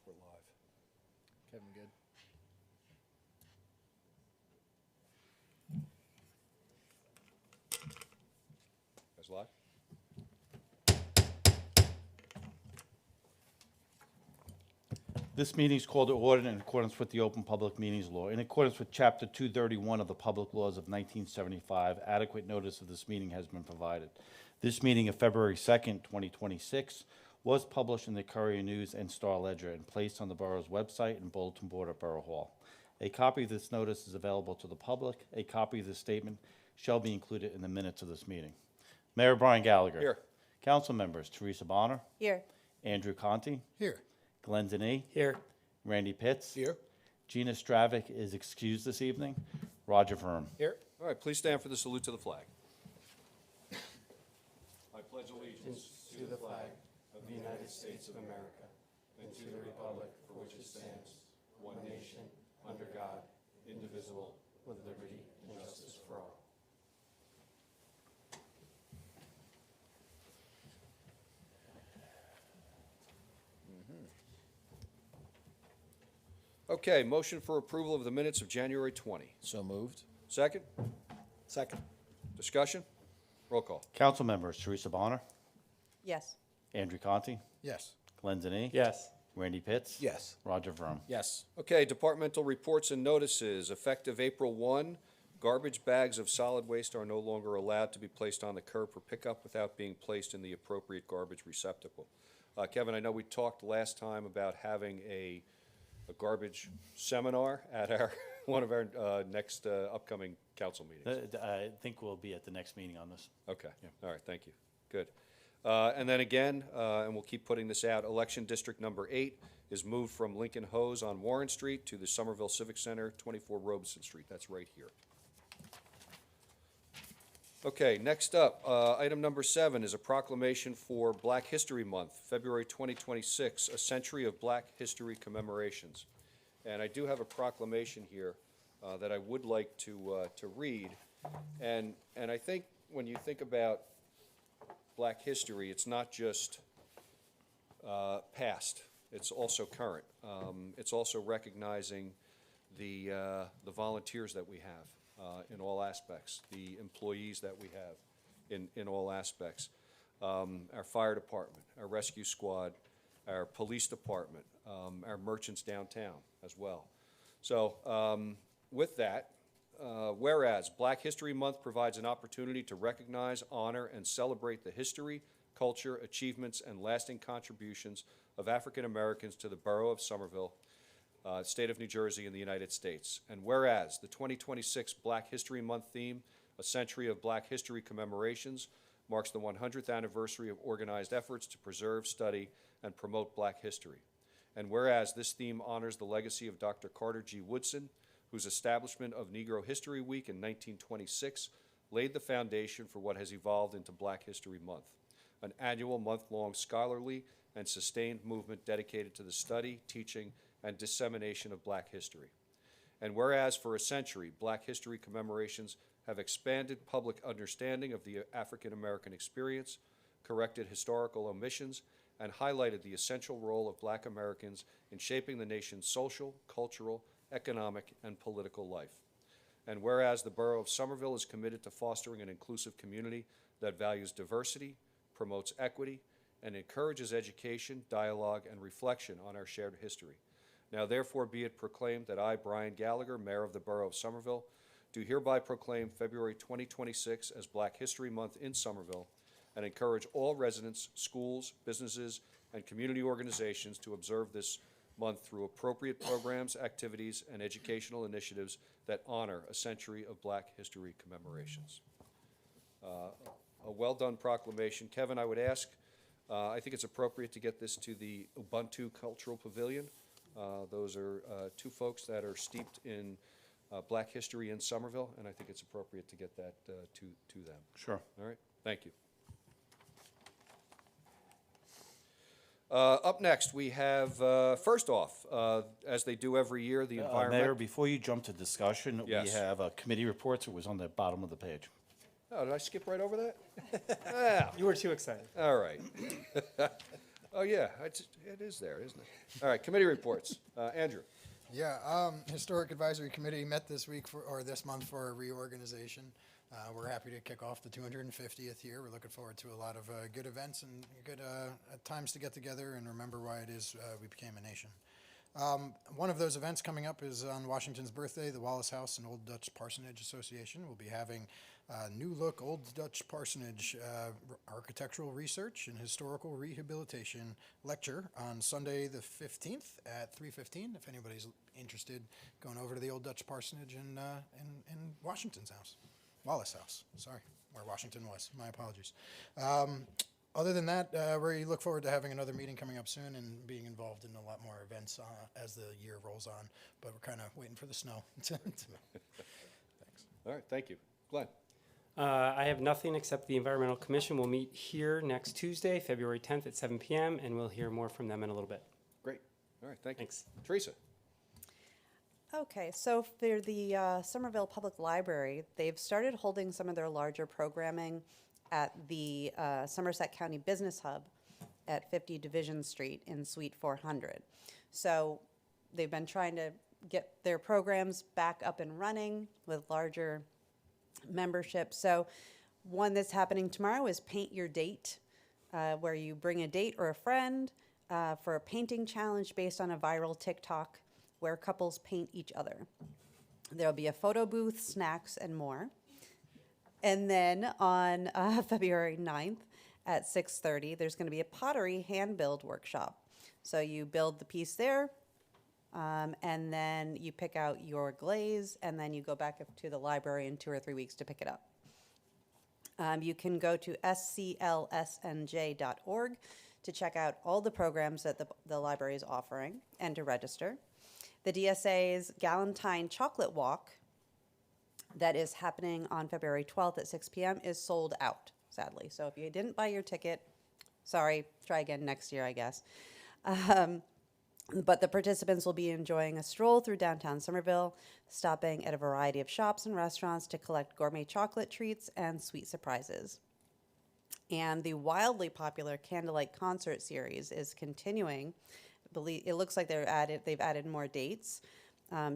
We're live. Kevin, good? Guys live? This meeting is called to order in accordance with the Open Public Meetings Law. In accordance with Chapter 231 of the Public Laws of 1975, adequate notice of this meeting has been provided. This meeting of February 2nd, 2026, was published in the Courier News and Star Ledger and placed on the borough's website and bulletin board at Borough Hall. A copy of this notice is available to the public. A copy of this statement shall be included in the minutes of this meeting. Mayor Brian Gallagher. Here. Council members Teresa Bonner, Here. Andrew Conti, Here. Glenn Denny, Here. Randy Pitts. Here. Gina Stravic is excused this evening. Roger Verm. Here. All right, please stand for the salute to the flag. I pledge allegiance To the flag of the United States of America and to the republic for which it stands, one nation, under God, indivisible, with liberty and justice for all. Okay, motion for approval of the minutes of January 20. So moved. Second? Second. Discussion? Roll call. Council members Teresa Bonner, Yes. Andrew Conti, Yes. Glenn Denny. Yes. Randy Pitts. Yes. Roger Verm. Yes. Okay, departmental reports and notices. Effective April 1, garbage bags of solid waste are no longer allowed to be placed on the curb for pickup without being placed in the appropriate garbage receptacle. Kevin, I know we talked last time about having a garbage seminar at our, one of our next upcoming council meetings. I think we'll be at the next meeting on this. Okay, all right, thank you, good. And then again, and we'll keep putting this out, election district number 8 is moved from Lincoln Hose on Warren Street to the Somerville Civic Center, 24 Robeson Street, that's right here. Okay, next up, item number 7 is a proclamation for Black History Month, February 2026, a century of Black history commemorations. And I do have a proclamation here that I would like to read. And I think when you think about Black history, it's not just past, it's also current. It's also recognizing the volunteers that we have. In all aspects, the employees that we have in all aspects. Our fire department, our rescue squad, our police department, our merchants downtown as well. So with that, whereas Black History Month provides an opportunity to recognize, honor, and celebrate the history, culture, achievements, and lasting contributions of African Americans to the borough of Somerville, State of New Jersey in the United States. And whereas the 2026 Black History Month theme, A Century of Black History Commemorations, marks the 100th anniversary of organized efforts to preserve, study, and promote Black history. And whereas this theme honors the legacy of Dr. Carter G. Woodson, whose establishment of Negro History Week in 1926 laid the foundation for what has evolved into Black History Month, an annual month-long scholarly and sustained movement dedicated to the study, teaching, and dissemination of Black history. And whereas for a century, Black history commemorations have expanded public understanding of the African American experience, corrected historical omissions, and highlighted the essential role of Black Americans in shaping the nation's social, cultural, economic, and political life. And whereas the Borough of Somerville is committed to fostering an inclusive community that values diversity, promotes equity, and encourages education, dialogue, and reflection on our shared history. Now therefore be it proclaimed that I, Brian Gallagher, Mayor of the Borough of Somerville, do hereby proclaim February 2026 as Black History Month in Somerville and encourage all residents, schools, businesses, and community organizations to observe this month through appropriate programs, activities, and educational initiatives that honor a century of Black history commemorations. A well-done proclamation. Kevin, I would ask, I think it's appropriate to get this to the Ubuntu Cultural Pavilion. Those are two folks that are steeped in Black history in Somerville, and I think it's appropriate to get that to them. Sure. All right, thank you. Up next, we have, first off, as they do every year, the environment. Mayor, before you jump to discussion, we Yes. have committee reports. It was on the bottom of the page. Oh, did I skip right over that? Ah, You were too excited. all right. Oh, yeah, it is there, isn't it? All right, committee reports. Andrew? Yeah, Historic Advisory Committee met this week or this month for a reorganization. We're happy to kick off the 250th year. We're looking forward to a lot of good events and good times to get together and remember why it is we became a nation. One of those events coming up is on Washington's birthday. The Wallace House and Old Dutch Parsonage Association will be having new look Old Dutch Parsonage architectural research and historical rehabilitation lecture on Sunday the 15th at 3:15. If anybody's interested, going over to the Old Dutch Parsonage in Washington's house, Wallace House. Sorry, where Washington was. My apologies. Other than that, we look forward to having another meeting coming up soon and being involved in a lot more events as the year rolls on. But we're kind of waiting for the snow. Thanks. All right, thank you. Glenn? I have nothing except the Environmental Commission will meet here next Tuesday, February 10th at 7 p.m., and we'll hear more from them in a little bit. Great. All right, thank you. Thanks. Teresa? Okay, so for the Somerville Public Library, they've started holding some of their larger programming at the Somerset County Business Hub at 50 Division Street in Suite 400. So they've been trying to get their programs back up and running with larger membership. So one that's happening tomorrow is Paint Your Date, where you bring a date or a friend for a painting challenge based on a viral TikTok where couples paint each other. There'll be a photo booth, snacks, and more. And then on February 9th at 6:30, there's going to be a pottery hand build workshop. So you build the piece there, and then you pick out your glaze, and then you go back up to the library in 2 or 3 weeks to pick it up. You can go to sclsnj.org to check out all the programs that the library is offering and to register. The DSA's Galentine Chocolate Walk that is happening on February 12th at 6 p.m. is sold out, sadly. So if you didn't buy your ticket, sorry, try again next year, I guess. But the participants will be enjoying a stroll through downtown Somerville, stopping at a variety of shops and restaurants to collect gourmet chocolate treats and sweet surprises. And the wildly popular Candlelight Concert Series is continuing. It looks like they've added more dates.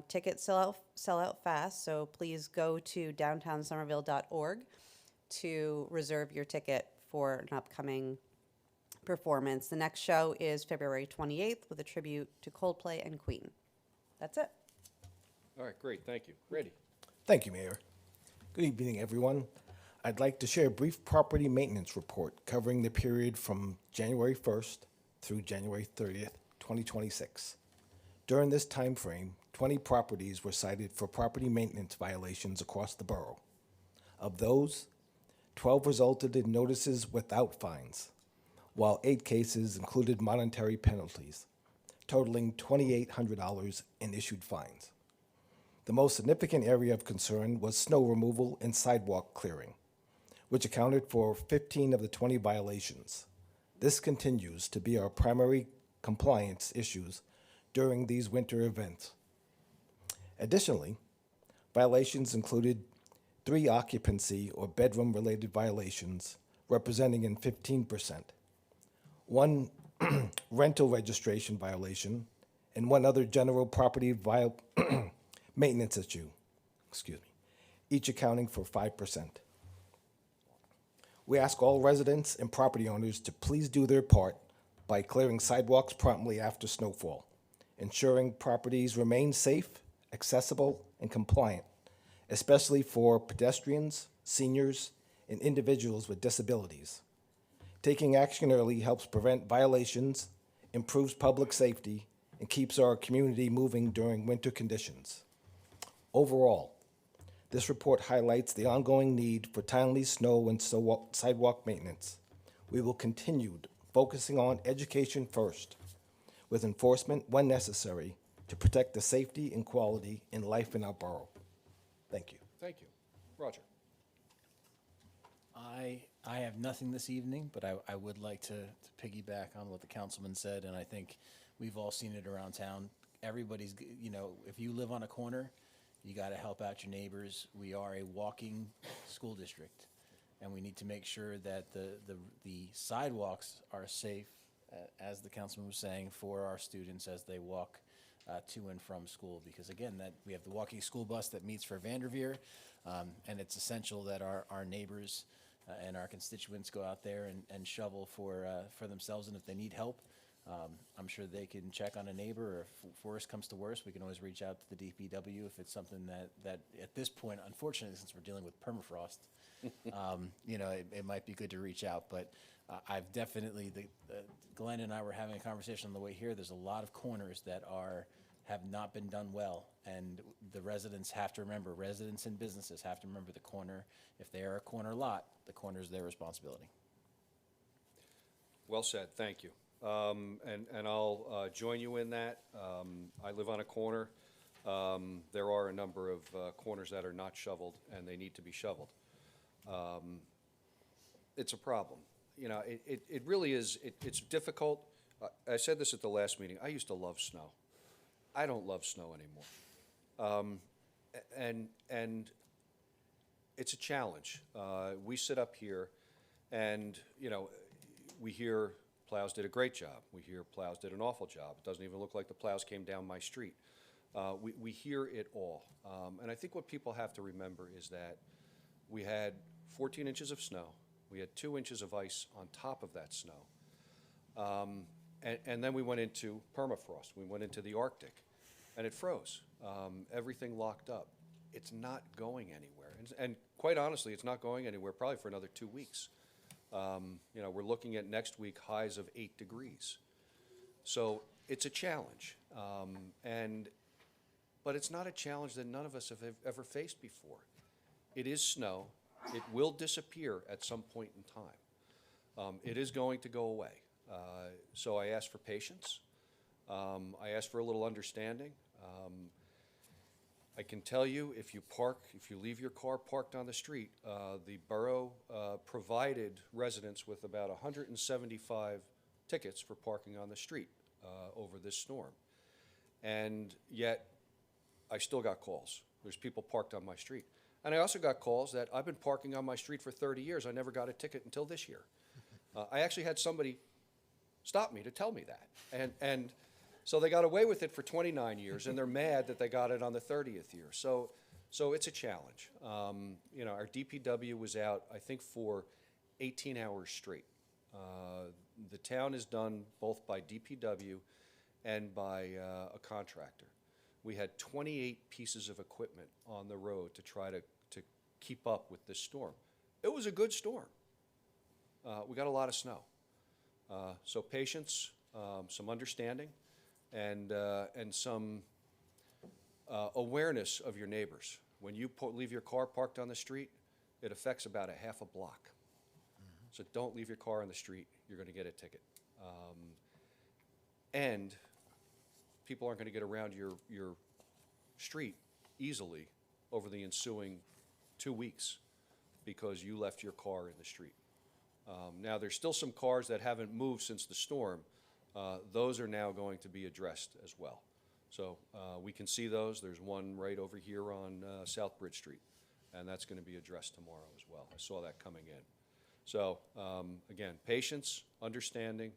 Tickets sell out fast, so please go to downtownsomerville.org to reserve your ticket for an upcoming performance. The next show is February 28th with a tribute to Coldplay and Queen. That's it. All right, great, thank you. Randy? Thank you, Mayor. Good evening, everyone. I'd like to share a brief property maintenance report covering the period from January 1st through January 30th, 2026. During this time frame, 20 properties were cited for property maintenance violations across the borough. Of those, 12 resulted in notices without fines, while 8 cases included monetary penalties, totaling $2,800 in issued fines. The most significant area of concern was snow removal and sidewalk clearing, which accounted for 15 of the 20 violations. This continues to be our primary compliance issues during these winter events. Additionally, violations included 3 occupancy or bedroom-related violations, representing in 15%, 1 rental registration violation, and 1 other general property maintenance issue, each accounting for 5%. We ask all residents and property owners to please do their part by clearing sidewalks promptly after snowfall, ensuring properties remain safe, accessible, and compliant, especially for pedestrians, seniors, and individuals with disabilities. Taking action early helps prevent violations, improves public safety, and keeps our community moving during winter conditions. Overall, this report highlights the ongoing need for timely snow and sidewalk maintenance. We will continue focusing on education first, with enforcement when necessary to protect the safety and quality in life in our borough. Thank you. Thank you. Roger? I have nothing this evening, but I would like to piggyback on what the councilman said, and I think we've all seen it around town. Everybody's, if you live on a corner, you got to help out your neighbors. We are a walking school district, and we need to make sure that the sidewalks are safe as the councilman was saying, for our students as they walk to and from school. Because again, that we have the walking school bus that meets for Vanderveer, and it's essential that our neighbors and our constituents go out there and shovel for themselves. And if they need help, I'm sure they can check on a neighbor, or if worse comes to worse, we can always reach out to the DPW if it's something that at this point, unfortunately, since we're dealing with permafrost, it might be good to reach out. But I've definitely, Glenn and I were having a conversation on the way here. There's a lot of corners that have not been done well, and the residents have to remember, residents and businesses have to remember the corner. If they are a corner lot, the corner is their responsibility. Well said, thank you. And I'll join you in that. I live on a corner. There are a number of corners that are not shoveled, and they need to be shoveled. It's a problem. It really is, it's difficult. I said this at the last meeting. I used to love snow. I don't love snow anymore. And it's a challenge. We sit up here and, we hear plows did a great job. We hear plows did an awful job. It doesn't even look like the plows came down my street. We hear it all. And I think what people have to remember is that we had 14 inches of snow. We had 2 inches of ice on top of that snow. And then we went into permafrost. We went into the Arctic, and it froze. Everything locked up. It's not going anywhere. And quite honestly, it's not going anywhere probably for another 2 weeks. We're looking at next week highs of 8 degrees. So it's a challenge. But it's not a challenge that none of us have ever faced before. It is snow. It will disappear at some point in time. It is going to go away. So I ask for patience. I ask for a little understanding. I can tell you, if you leave your car parked on the street, the borough provided residents with about 175 tickets for parking on the street over this storm. And yet, I still got calls. There's people parked on my street. And I also got calls that I've been parking on my street for 30 years. I never got a ticket until this year. I actually had somebody stop me to tell me that. And so they got away with it for 29 years, and they're mad that they got it on the 30th year. So it's a challenge. Our DPW was out, I think, for 18 hours straight. The town is done both by DPW and by a contractor. We had 28 pieces of equipment on the road to try to keep up with this storm. It was a good storm. We got a lot of snow. So patience, some understanding, and some awareness of your neighbors. When you leave your car parked on the street, it affects about a half a block. So don't leave your car on the street. You're going to get a ticket. And people aren't going to get around your street easily over the ensuing 2 weeks because you left your car in the street. Now, there's still some cars that haven't moved since the storm. Those are now going to be addressed as well. So we can see those. There's one right over here on South Bridge Street, and that's going to be addressed tomorrow as well. I saw that coming in. So again, patience, understanding.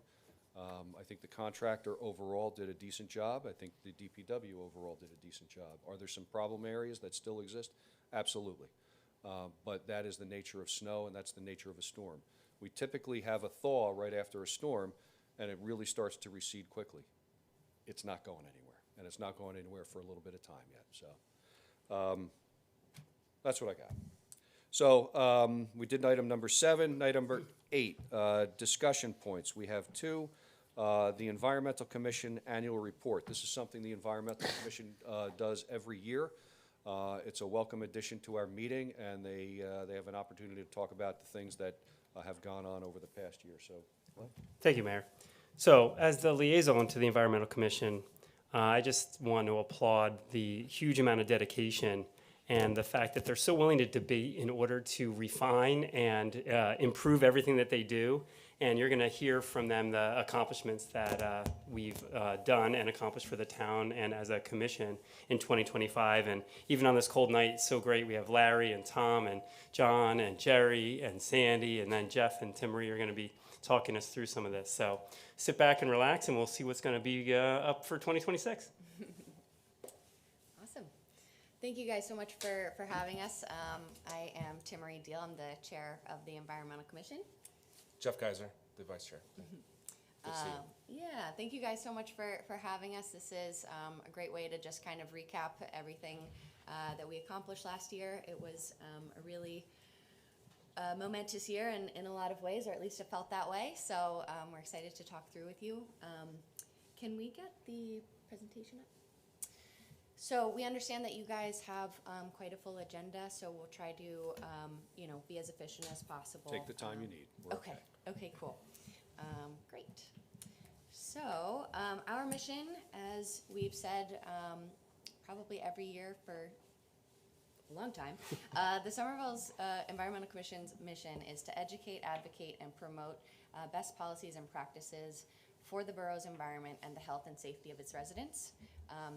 I think the contractor overall did a decent job. I think the DPW overall did a decent job. Are there some problem areas that still exist? Absolutely. But that is the nature of snow, and that's the nature of a storm. We typically have a thaw right after a storm, and it really starts to recede quickly. It's not going anywhere, and it's not going anywhere for a little bit of time yet. So that's what I got. So we did item number 7. Item number 8, discussion points. We have 2. The Environmental Commission Annual Report. This is something the Environmental Commission does every year. It's a welcome addition to our meeting, and they have an opportunity to talk about the things that have gone on over the past year. So, Thank you, Mayor. So, as the liaison to the Environmental Commission, I just want to applaud the huge amount of dedication and the fact that they're so willing to debate in order to refine and improve everything that they do. And you're going to hear from them the accomplishments that we've done and accomplished for the town and as a commission in 2025. And even on this cold night, it's so great. We have Larry and Tom and John and Jerry and Sandy, and then Jeff and Tim Marie are going to be talking us through some of this. So sit back and relax, and we'll see what's going to be up for 2026. Awesome. Thank you guys so much for having us. I am Tim Marie Deal. I'm the chair of the Environmental Commission. Jeff Kaiser, the vice chair. Good to see you. Yeah, thank you guys so much for having us. This is a great way to just kind of recap everything that we accomplished last year. It was a really momentous year in a lot of ways, or at least it felt that way. So we're excited to talk through with you. Can we get the presentation up? So we understand that you guys have quite a full agenda, so we'll try to be as efficient as possible. Take the time you need. We're Okay, cool. Great. So our mission, as we've said probably every year for a long time, the Somerville's Environmental Commission's mission is to educate, advocate, and promote best policies and practices for the borough's environment and the health and safety of its residents.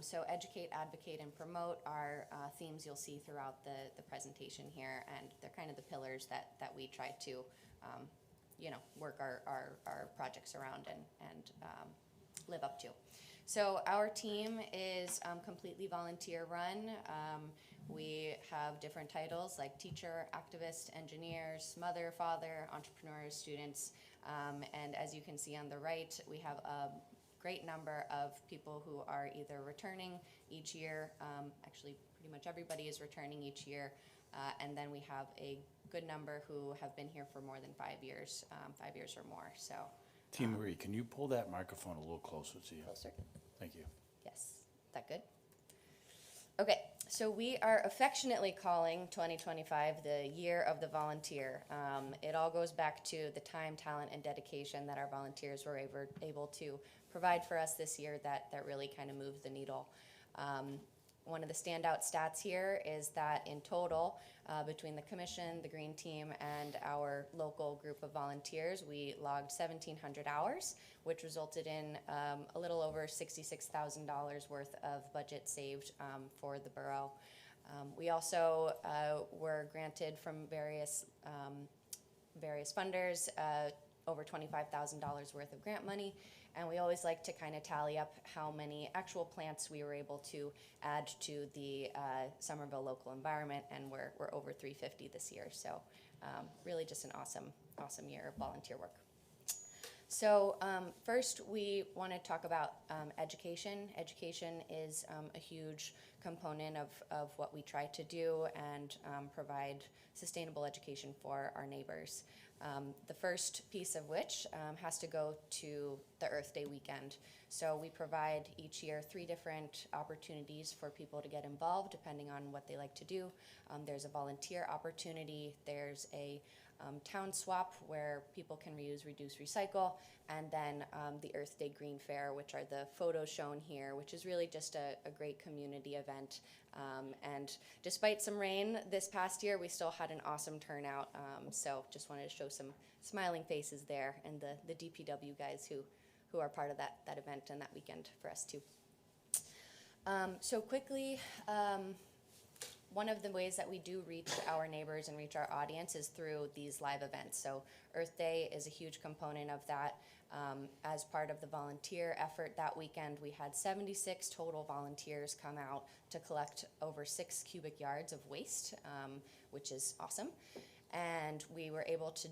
So educate, advocate, and promote are themes you'll see throughout the presentation here, and they're kind of the pillars that we try to work our projects around and live up to. So our team is completely volunteer run. We have different titles like teacher, activist, engineers, mother, father, entrepreneurs, students, and as you can see on the right, we have a great number of people who are either returning each year. Actually, pretty much everybody is returning each year. And then we have a good number who have been here for more than 5 years, 5 years or more. So, Team Marie, can you pull that microphone a little closer to you? closer. Thank you. Yes, that good? Okay, so we are affectionately calling 2025 the year of the volunteer. It all goes back to the time, talent, and dedication that our volunteers were able to provide for us this year that really kind of moved the needle. One of the standout stats here is that in total, between the commission, the green team, and our local group of volunteers, we logged 1,700 hours, which resulted in a little over $66,000 worth of budget saved for the borough. We also were granted from various funders over $25,000 worth of grant money. And we always like to kind of tally up how many actual plants we were able to add to the Somerville local environment, and we're over 350 this year. So really just an awesome year of volunteer work. So first we want to talk about education. Education is a huge component of what we try to do and provide sustainable education for our neighbors. The first piece of which has to go to the Earth Day weekend. So we provide each year 3 different opportunities for people to get involved depending on what they like to do. There's a volunteer opportunity, there's a town swap where people can reuse, reduce, recycle, and then the Earth Day Green Fair, which are the photos shown here, which is really just a great community event. And despite some rain this past year, we still had an awesome turnout. So just wanted to show some smiling faces there, and the DPW guys who are part of that event and that weekend for us too. So quickly, one of the ways that we do reach our neighbors and reach our audience is through these live events. So Earth Day is a huge component of that. As part of the volunteer effort that weekend, we had 76 total volunteers come out to collect over 6 cubic yards of waste, which is awesome. And we were able to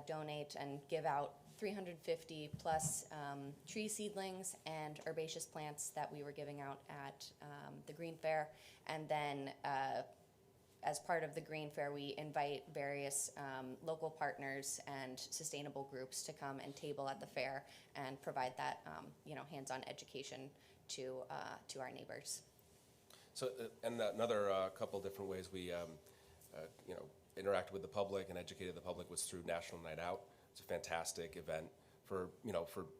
donate and give out 350 plus tree seedlings and herbaceous plants that we were giving out at the Green Fair. And then as part of the Green Fair, we invite various local partners and sustainable groups to come and table at the fair and provide that hands-on education to our neighbors. So, and another couple different ways we, interacted with the public and educated the public was through National Night Out. It's a fantastic event for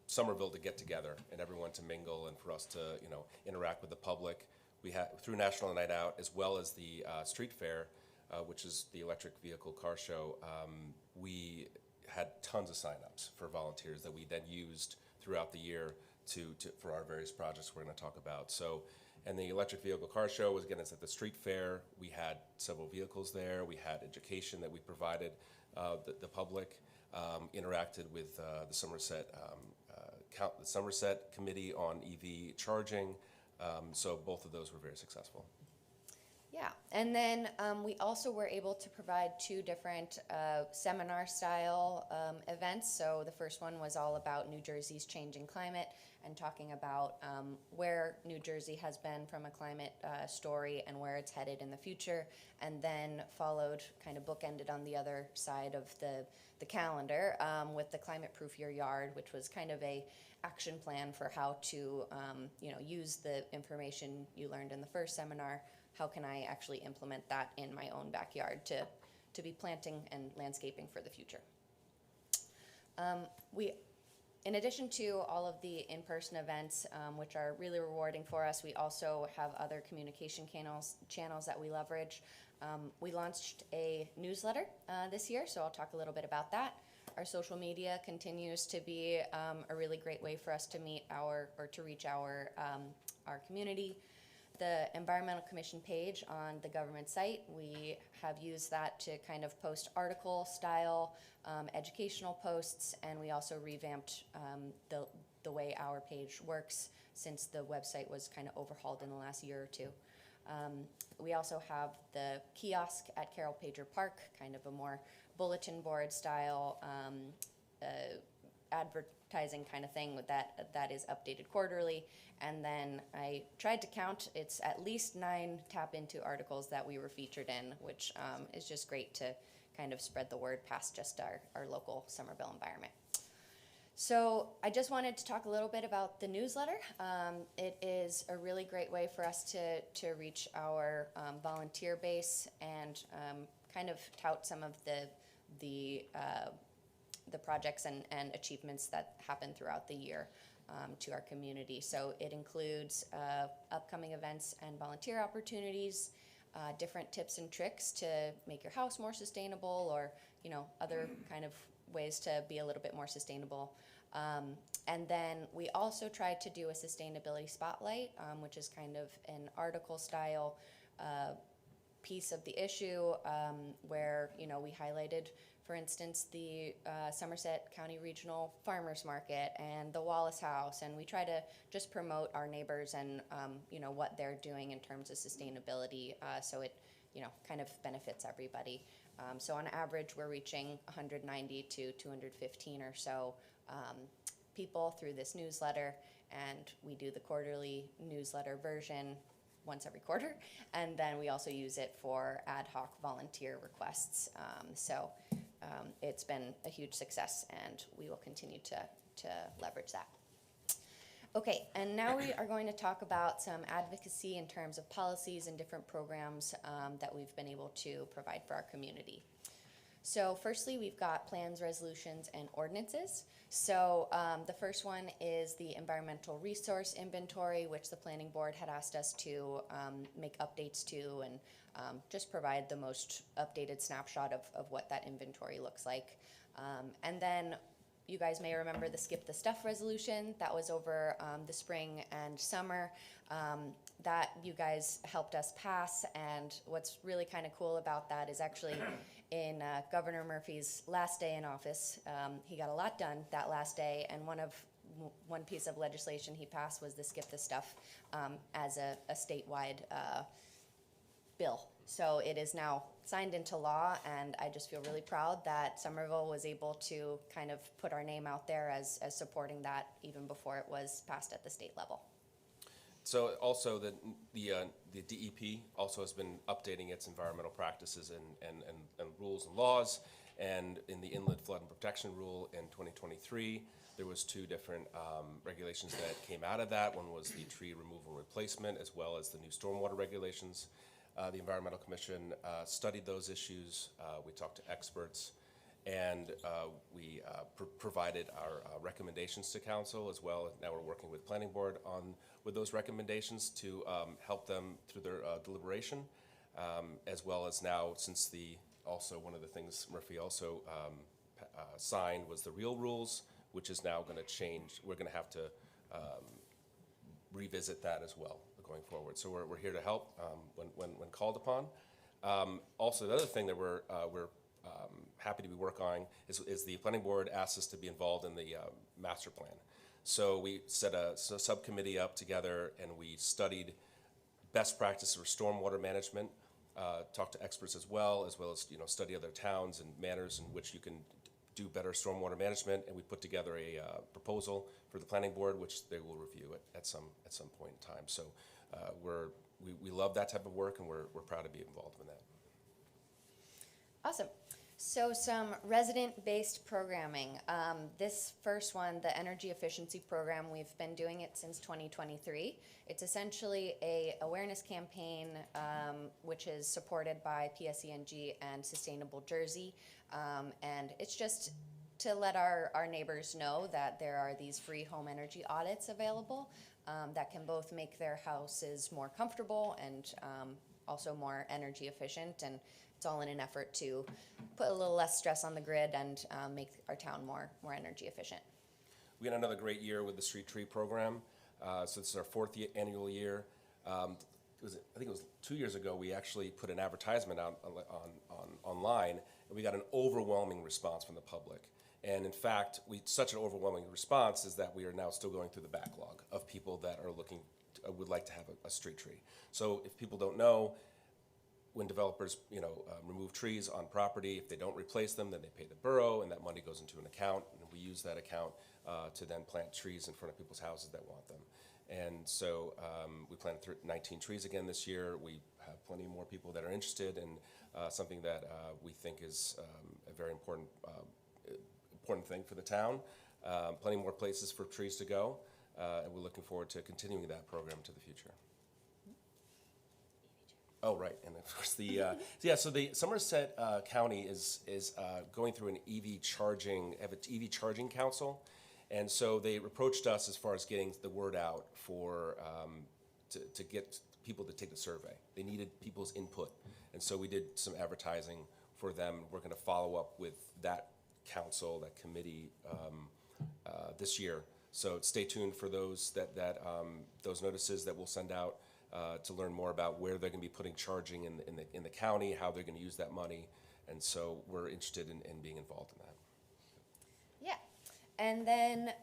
Somerville to get together and everyone to mingle and for us to, interact with the public. We had through National Night Out, as well as the street fair, which is the electric vehicle car show. We had tons of signups for volunteers that we then used throughout the year for our various projects we're going to talk about. So, and the electric vehicle car show was again, it's at the street fair. We had several vehicles there. We had education that we provided the public. interacted with the Somerset Committee on EV charging. So both of those were very successful. Yeah, and then we also were able to provide two different seminar-style events. So the first one was all about New Jersey's changing climate and talking about where New Jersey has been from a climate story and where it's headed in the future, and then followed, kind of bookended on the other side of the calendar with the Climate Proof Your Yard, which was kind of a action plan for how to use the information you learned in the first seminar. How can I actually implement that in my own backyard to be planting and landscaping for the future? In addition to all of the in-person events, which are really rewarding for us, we also have other communication channels that we leverage. We launched a newsletter this year, so I'll talk a little bit about that. Our social media continues to be a really great way for us to reach our community. The Environmental Commission page on the government site, we have used that to kind of post article-style educational posts, and we also revamped the way our page works since the website was kind of overhauled in the last year or two. We also have the kiosk at Carol Pager Park, kind of a more bulletin board style advertising kind of thing that is updated quarterly. And then I tried to count, it's at least 9 Tap Into articles that we were featured in, which is just great to kind of spread the word past just our local Somerville environment. So I just wanted to talk a little bit about the newsletter. It is a really great way for us to reach our volunteer base and kind of tout some of the projects and achievements that happen throughout the year to our community. So it includes upcoming events and volunteer opportunities, different tips and tricks to make your house more sustainable, or other kind of ways to be a little bit more sustainable. And then we also tried to do a sustainability spotlight, which is kind of an article style piece of the issue where we highlighted, for instance, the Somerset County Regional Farmers Market and the Wallace House, and we try to just promote our neighbors and what they're doing in terms of sustainability, so it kind of benefits everybody. So on average, we're reaching 190 to 215 or so people through this newsletter, and we do the quarterly newsletter version once every quarter, and then we also use it for ad hoc volunteer requests. It's been a huge success, and we will continue to leverage that. Okay, and now we are going to talk about some advocacy in terms of policies and different programs that we've been able to provide for our community. So firstly, we've got plans, resolutions, and ordinances. So the first one is the environmental resource inventory, which the planning board had asked us to make updates to and just provide the most updated snapshot of what that inventory looks like. And then you guys may remember the Skip the Stuff resolution that was over the spring and summer that you guys helped us pass. And what's really kind of cool about that is actually in Governor Murphy's last day in office, he got a lot done that last day, and one piece of legislation he passed was the Skip the Stuff as a statewide bill. So it is now signed into law, and I just feel really proud that Somerville was able to kind of put our name out there as supporting that even before it was passed at the state level. So also the DEP also has been updating its environmental practices and rules and laws. And in the Inland Flood and Protection Rule in 2023, there was 2 different regulations that came out of that. One was the tree removal and replacement, as well as the new stormwater regulations. The Environmental Commission studied those issues. We talked to experts, and we provided our recommendations to council as well. Now we're working with Planning Board with those recommendations to help them through their deliberation, as well as now, since also one of the things Murphy also signed was the real rules, which is now going to change. We're going to have to revisit that as well going forward. So we're here to help when called upon. Also, the other thing that we're happy to be working on is the planning board asked us to be involved in the master plan. So we set a subcommittee up together, and we studied best practices for stormwater management, talked to experts as well as study other towns and manners in which you can do better stormwater management, and we put together a proposal for the planning board, which they will review at some point in time. So we love that type of work, and we're proud to be involved in that. Awesome. So some resident-based programming. This first one, the energy efficiency program, we've been doing it since 2023. It's essentially a awareness campaign which is supported by PSENG and Sustainable Jersey. And it's just to let our neighbors know that there are these free home energy audits available that can both make their houses more comfortable and also more energy efficient. And it's all in an effort to put a little less stress on the grid and make our town more energy efficient. We had another great year with the street tree program. So this is our fourth annual year. I think it was 2 years ago, we actually put an advertisement out online, and we got an overwhelming response from the public. And in fact, such an overwhelming response is that we are now still going through the backlog of people that are would like to have a street tree. So if people don't know, when developers, remove trees on property, if they don't replace them, then they pay the borough, and that money goes into an account, and we use that account to then plant trees in front of people's houses that want them. And so we planted 19 trees again this year. We have plenty more people that are interested, and something that we think is a very important thing for the town. Plenty more places for trees to go, and we're looking forward to continuing that program to the future. Oh, right, and of course so the Somerset County is going through an EV charging council, and so they approached us as far as getting the word out for to get people to take the survey. They needed people's input, and so we did some advertising for them. We're going to follow up with that council, that committee, this year. So stay tuned for those those notices that we'll send out. To learn more about where they're going to be putting charging in the county, how they're going to use that money, and so we're interested in being involved in that. Yeah, and then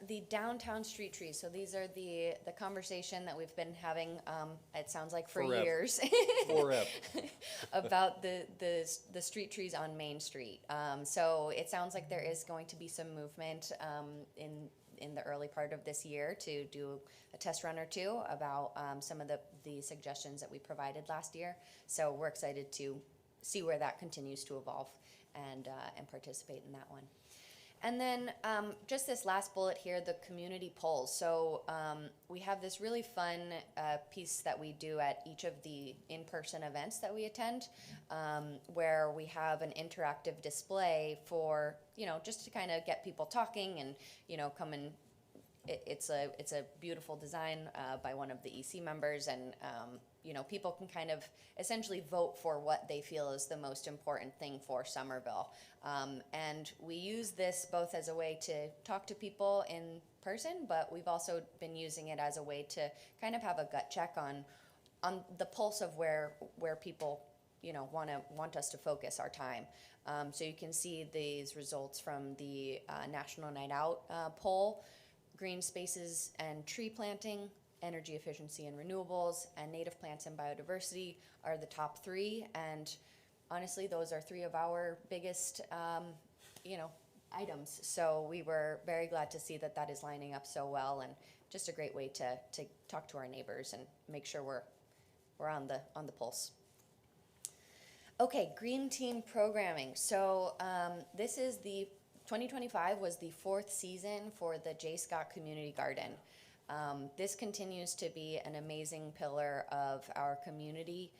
the downtown street trees. So these are the conversation that we've been having. It sounds like for Forever. years Forever. about the street trees on Main Street. So it sounds like there is going to be some movement in the early part of this year to do a test run or two about some of the suggestions that we provided last year. So we're excited to see where that continues to evolve and participate in that one. And then just this last bullet here, the community polls. So we have this really fun piece that we do at each of the in-person events that we attend, where we have an interactive display for, just to kind of get people talking and, come and it's a beautiful design by one of the EC members, and people can kind of essentially vote for what they feel is the most important thing for Somerville. And we use this both as a way to talk to people in person, but we've also been using it as a way to kind of have a gut check on the pulse of where people want us to focus our time. So you can see these results from the National Night Out poll. Green spaces and tree planting, energy efficiency and renewables, and native plants and biodiversity are the top three. And honestly, those are three of our biggest, items. So we were very glad to see that is lining up so well, and just a great way to talk to our neighbors and make sure we're on the pulse. Okay, Green Team programming. So this is 2025 was the fourth season for the J. Scott Community Garden. This continues to be an amazing pillar of our community.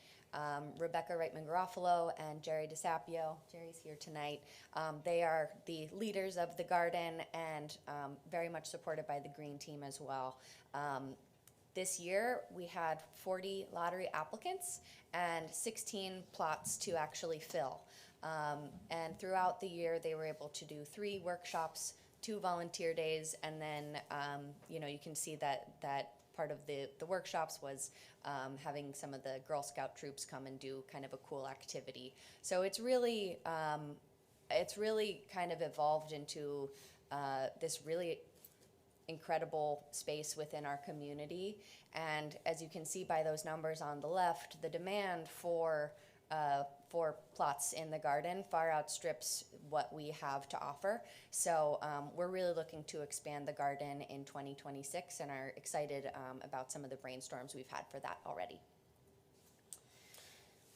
Rebecca Reitman-Garofalo and Jerry DeSapio, Jerry's here tonight, they are the leaders of the garden and very much supported by the Green Team as well. This year, we had 40 lottery applicants and 16 plots to actually fill. And throughout the year, they were able to do 3 workshops, 2 volunteer days, and then, you can see that part of the workshops was having some of the Girl Scout troops come and do kind of a cool activity. So it's really it's really kind of evolved into this really incredible space within our community. And as you can see by those numbers on the left, the demand for plots in the garden far outstrips what we have to offer. So we're really looking to expand the garden in 2026 and are excited about some of the brainstorms we've had for that already.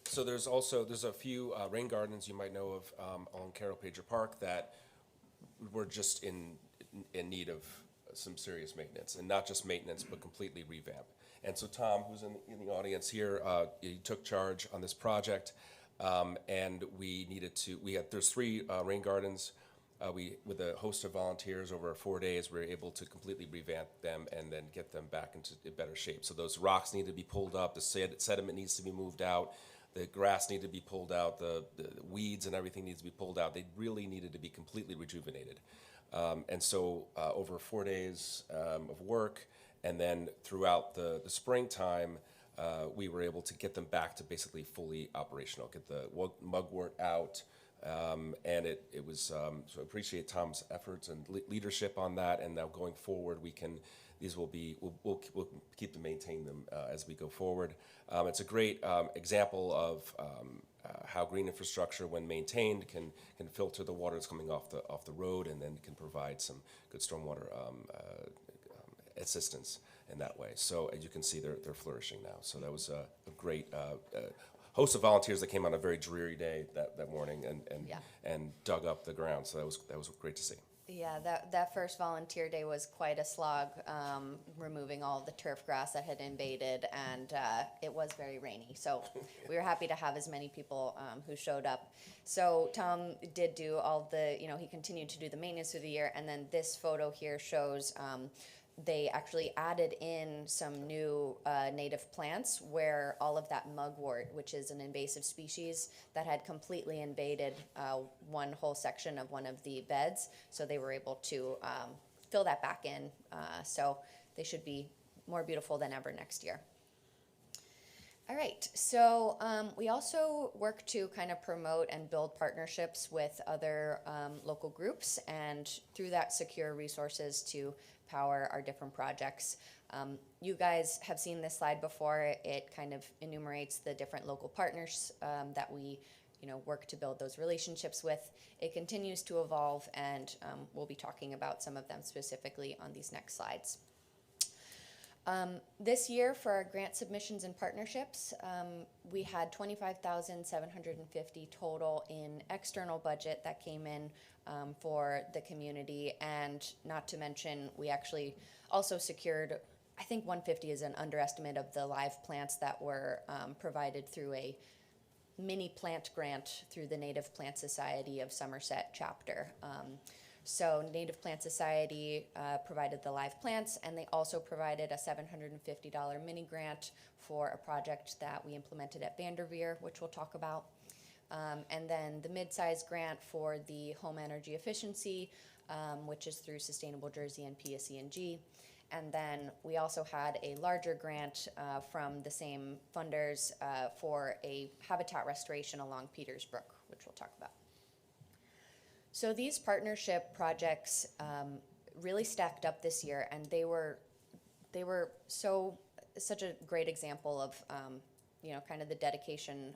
So there's a few rain gardens you might know of on Carroll Pager Park that were just in need of some serious maintenance, and not just maintenance, but completely revamp. And so Tom, who's in the audience here, he took charge on this project, and there's 3 rain gardens. With a host of volunteers over 4 days, we were able to completely revamp them and then get them back into better shape. So those rocks need to be pulled up, the sediment needs to be moved out, the grass needed to be pulled out, the weeds and everything needs to be pulled out. They really needed to be completely rejuvenated. And so over 4 days of work, and then throughout the springtime, we were able to get them back to basically fully operational, get the mugwort out, and it was, so I appreciate Tom's efforts and leadership on that, and now going forward, we'll keep to maintain them as we go forward. It's a great example of how green infrastructure, when maintained, can filter the water that's coming off the road, and then can provide some good stormwater assistance in that way. So as you can see, they're flourishing now. So that was a great host of volunteers that came on a very dreary day that morning and dug up the ground. So that was great to see. Yeah, that first volunteer day was quite a slog, removing all the turf grass that had invaded, and it was very rainy. So we were happy to have as many people who showed up. So Tom did do he continued to do the maintenance through the year, and then this photo here shows they actually added in some new native plants where all of that mugwort, which is an invasive species that had completely invaded one whole section of one of the beds. So they were able to fill that back in. So they should be more beautiful than ever next year. All right, so we also work to kind of promote and build partnerships with other local groups, and through that secure resources to power our different projects. You guys have seen this slide before. It kind of enumerates the different local partners that we work to build those relationships with. It continues to evolve, and we'll be talking about some of them specifically on these next slides. This year, for our grant submissions and partnerships, we had $25,750 total in external budget that came in for the community, and not to mention, we actually also secured, I think 150 is an underestimate of the live plants that were provided through a mini plant grant through the Native Plant Society of Somerset chapter. So Native Plant Society provided the live plants, and they also provided a $750 mini grant for a project that we implemented at Vanderveer, which we'll talk about. And then the mid-size grant for the home energy efficiency, which is through Sustainable Jersey and PSE&G. And then we also had a larger grant from the same funders for a habitat restoration along Peters Brook, which we'll talk about. So these partnership projects really stacked up this year, and they were such a great example of kind of the dedication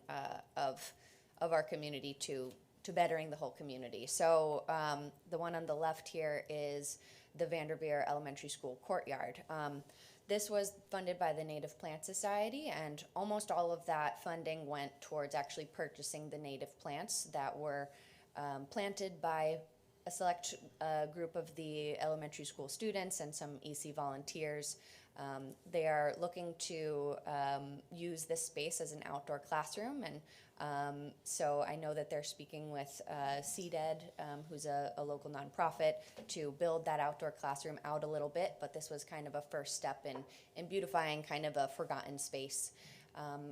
of our community to bettering the whole community. So the one on the left here is the Vanderveer Elementary School courtyard. This was funded by the Native Plant Society, and almost all of that funding went towards actually purchasing the native plants that were planted by a select group of the elementary school students and some EC volunteers. They are looking to use this space as an outdoor classroom, and so I know that they're speaking with CDED, who's a local nonprofit, to build that outdoor classroom out a little bit, but this was kind of a first step in beautifying kind of a forgotten space.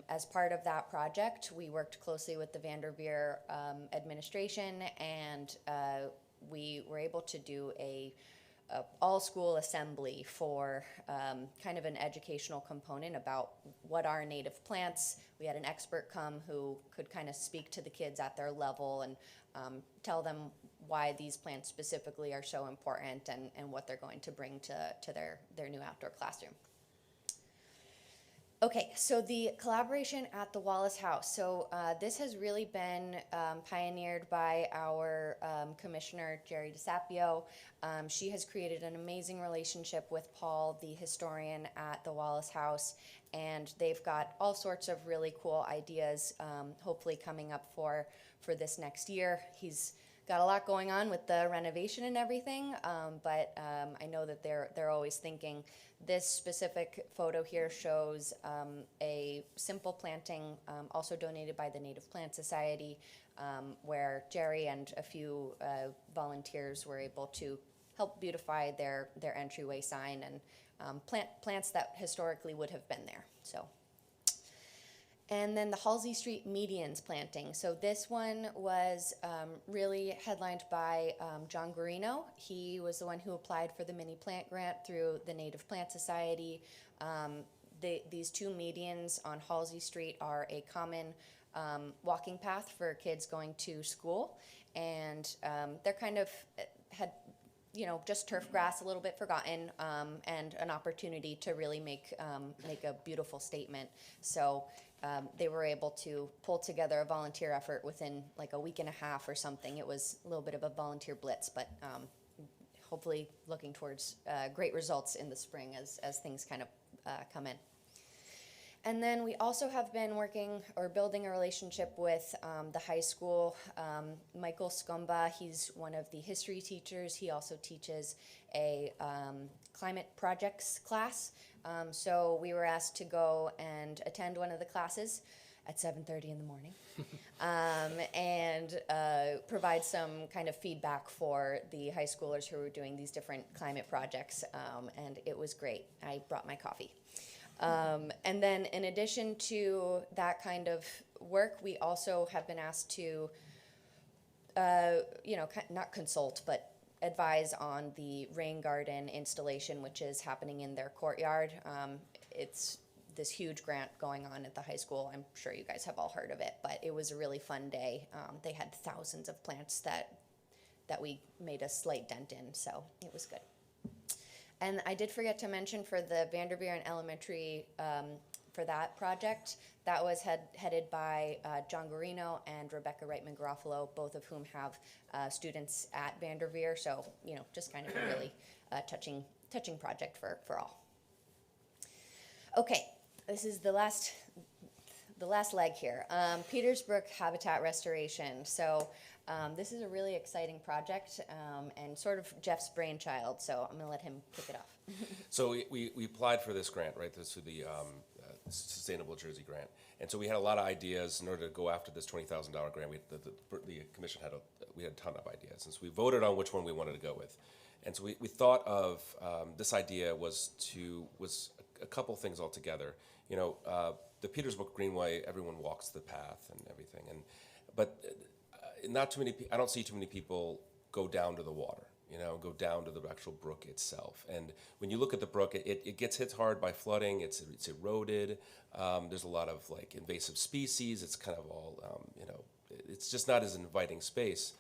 As part of that project, we worked closely with the Vanderveer administration, and we were able to do a all-school assembly for kind of an educational component about what are native plants. We had an expert come who could kind of speak to the kids at their level and tell them why these plants specifically are so important and what they're going to bring to their new outdoor classroom. Okay, so the collaboration at the Wallace House. So this has really been pioneered by our commissioner, Jerry DeSapio. She has created an amazing relationship with Paul, the historian at the Wallace House, and they've got all sorts of really cool ideas hopefully coming up for this next year. He's got a lot going on with the renovation and everything, but I know that they're always thinking. This specific photo here shows a simple planting, also donated by the Native Plant Society, where Jerry and a few volunteers were able to help beautify their entryway sign and plant plants that historically would have been there. So. And then the Halsey Street medians planting. So this one was really headlined by John Guarino. He was the one who applied for the mini plant grant through the Native Plant Society. These two medians on Halsey Street are a common walking path for kids going to school. And they're kind of had, just turf grass, a little bit forgotten, and an opportunity to really make a beautiful statement. So they were able to pull together a volunteer effort within like a week and a half or something. It was a little bit of a volunteer blitz, but hopefully looking towards great results in the spring as things kind of come in. And then we also have been working or building a relationship with the high school. Michael Scumba, he's one of the history teachers. He also teaches a climate projects class. So we were asked to go and attend one of the classes at 7:30 in the morning and provide some kind of feedback for the high schoolers who were doing these different climate projects. And it was great. I brought my coffee. And then in addition to that kind of work, we also have been asked to, not consult, but advise on the rain garden installation, which is happening in their courtyard. It's this huge grant going on at the high school. I'm sure you guys have all heard of it, but it was a really fun day. They had thousands of plants that we made a slight dent in, so it was good. And I did forget to mention for the Vanderveer Elementary, for that project, that was headed by John Guarino and Rebecca Reitman-Garofalo, both of whom have students at Vanderveer. So, just kind of a really touching project for all. Okay, this is the last leg here. Petersbrook Habitat Restoration. So this is a really exciting project and sort of Jeff's brainchild, so I'm going to let him kick it off. So we applied for this grant, right, through the Sustainable Jersey Grant. And so we had a lot of ideas in order to go after this $20,000 grant. The commission had a ton of ideas. And so we voted on which one we wanted to go with. And so we thought of this idea was a couple things altogether. The Petersbrook Greenway, everyone walks the path and everything. But not too many. I don't see too many people go down to the water. Go down to the actual brook itself. And when you look at the brook, it gets hit hard by flooding. It's eroded. There's a lot of invasive species. It's kind of all it's just not as inviting space.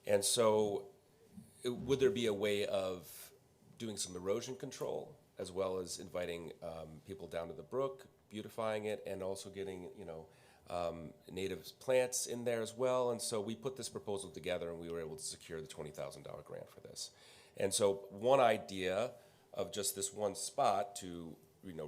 And so, would there be a way of doing some erosion control as well as inviting people down to the brook, beautifying it, and also getting native plants in there as well? And so we put this proposal together, and we were able to secure the $20,000 grant for this. And so one idea of just this one spot to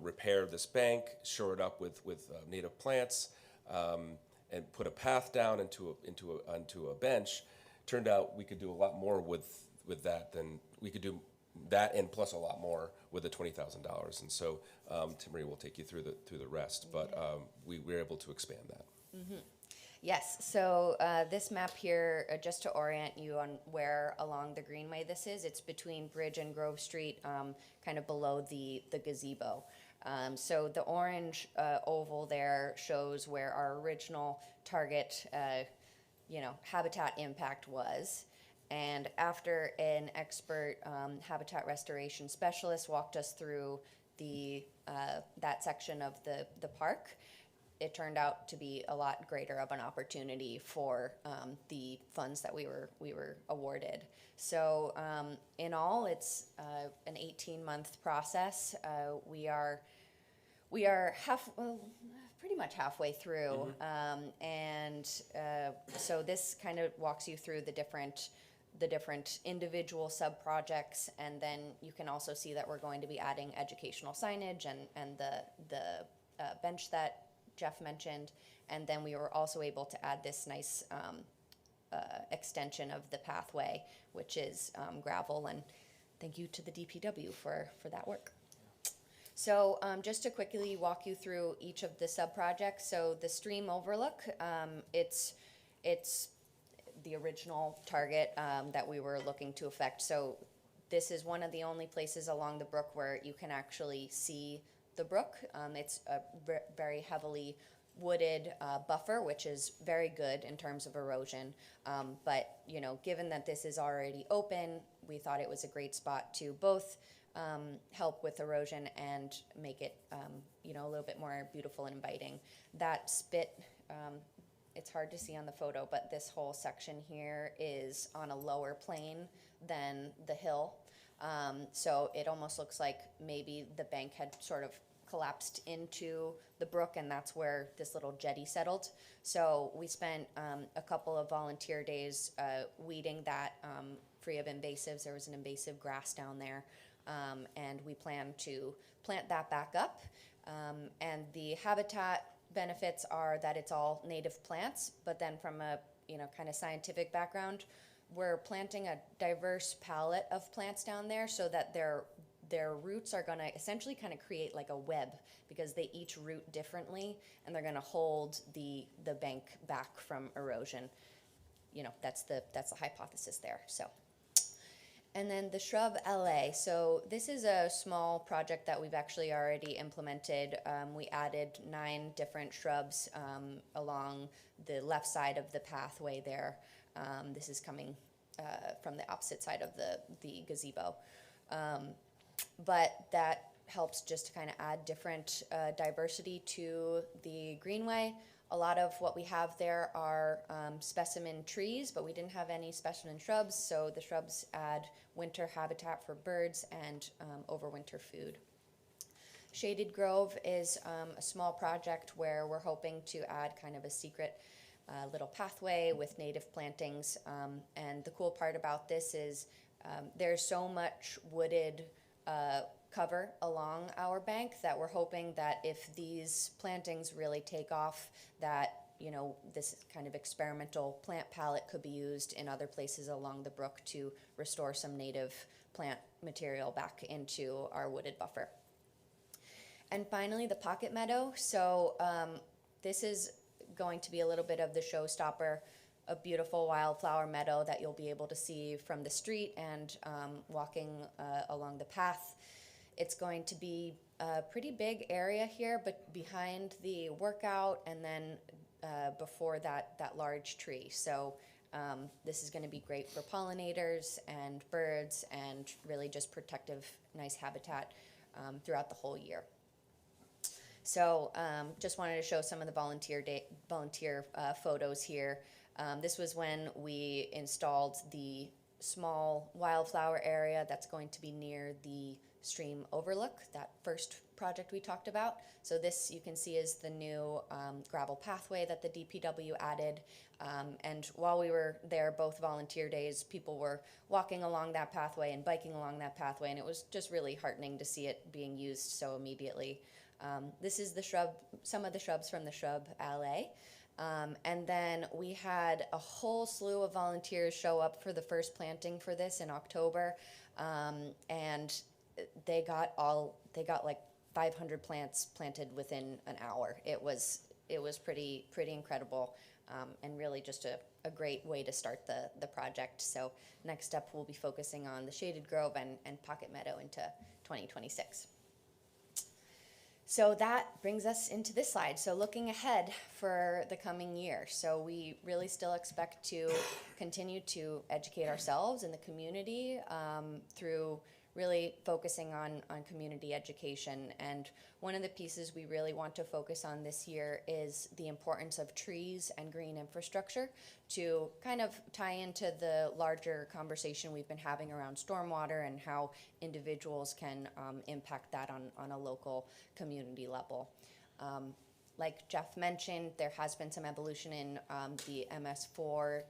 repair this bank, shore it up with native plants, and put a path down onto a bench, turned out we could do a lot more with that than we could do. That and plus a lot more with the $20,000, and so Timmery will take you through the rest. But we were able to expand that. Mm-hmm. Yes. So this map here, just to orient you on where along the Greenway this is, it's between Bridge and Grove Street, kind of below the gazebo. So the orange oval there shows where our original target, habitat impact was. And after an expert habitat restoration specialist walked us through that section of the park, it turned out to be a lot greater of an opportunity for the funds that we were awarded. So in all, it's an 18-month process. We are pretty much halfway through, and so this kind of walks you through the different individual sub-projects, and then you can also see that we're going to be adding educational signage and the bench that Jeff mentioned, and then we were also able to add this nice extension of the pathway, which is gravel, and thank you to the DPW for that work. So just to quickly walk you through each of the sub-projects. So the stream overlook, it's the original target that we were looking to affect. So this is one of the only places along the brook where you can actually see the brook. It's a very heavily wooded buffer, which is very good in terms of erosion. But given that this is already open, we thought it was a great spot to both help with erosion and make it a little bit more beautiful and inviting. That spit, it's hard to see on the photo, but this whole section here is on a lower plane than the hill. So it almost looks like maybe the bank had sort of collapsed into the brook, and that's where this little jetty settled. So we spent a couple of volunteer days weeding that free of invasives. There was an invasive grass down there, and we plan to plant that back up. And the habitat benefits are that it's all native plants, but then from a kind of scientific background, we're planting a diverse palette of plants down there so that their roots are going to essentially kind of create like a web, because they each root differently, and they're going to hold the bank back from erosion. That's the hypothesis there. So, and then the shrub LA. So this is a small project that we've actually already implemented. We added 9 different shrubs along the left side of the pathway there. This is coming from the opposite side of the gazebo. But that helps just to kind of add different diversity to the greenway. A lot of what we have there are specimen trees, but we didn't have any specimen shrubs, so the shrubs add winter habitat for birds and overwinter food. Shaded Grove is a small project where we're hoping to add kind of a secret little pathway with native plantings. And the cool part about this is there's so much wooded cover along our bank that we're hoping that if these plantings really take off, that this kind of experimental plant palette could be used in other places along the brook to restore some native plant material back into our wooded buffer. And finally, the pocket meadow. So this is going to be a little bit of the showstopper, a beautiful wildflower meadow that you'll be able to see from the street and walking along the path. It's going to be a pretty big area here, but behind the workout and then before that large tree. So this is going to be great for pollinators and birds and really just protective, nice habitat throughout the whole year. So just wanted to show some of the volunteer photos here. This was when we installed the small wildflower area that's going to be near the stream overlook, that first project we talked about. So this, you can see, is the new gravel pathway that the DPW added. And while we were there, both volunteer days, people were walking along that pathway and biking along that pathway, and it was just really heartening to see it being used so immediately. This is the shrub, some of the shrubs from the shrub alley. And then we had a whole slew of volunteers show up for the first planting for this in October. And they got like 500 plants planted within an hour. It was pretty incredible, and really just a great way to start the project. So next up, we'll be focusing on the Shaded Grove and Pocket Meadow into 2026. So that brings us into this slide. So looking ahead for the coming year. So we really still expect to continue to educate ourselves and the community through really focusing on community education. And one of the pieces we really want to focus on this year is the importance of trees and green infrastructure to kind of tie into the larger conversation we've been having around stormwater and how individuals can impact that on a local community level. Like Jeff mentioned, there has been some evolution in the MS4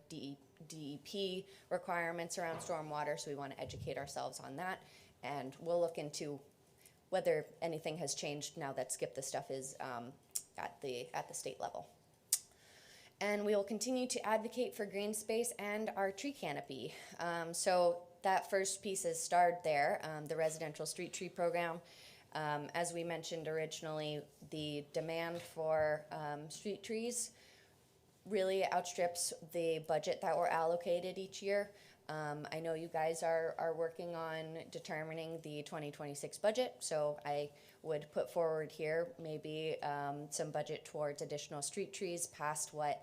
DEP requirements around stormwater, so we want to educate ourselves on that. And we'll look into whether anything has changed now that Skip the Stuff is at the state level. And we will continue to advocate for green space and our tree canopy. So that first piece is starred there, the residential street tree program. As we mentioned originally, the demand for street trees really outstrips the budget that we're allocated each year. I know you guys are working on determining the 2026 budget, so I would put forward here maybe some budget towards additional street trees past what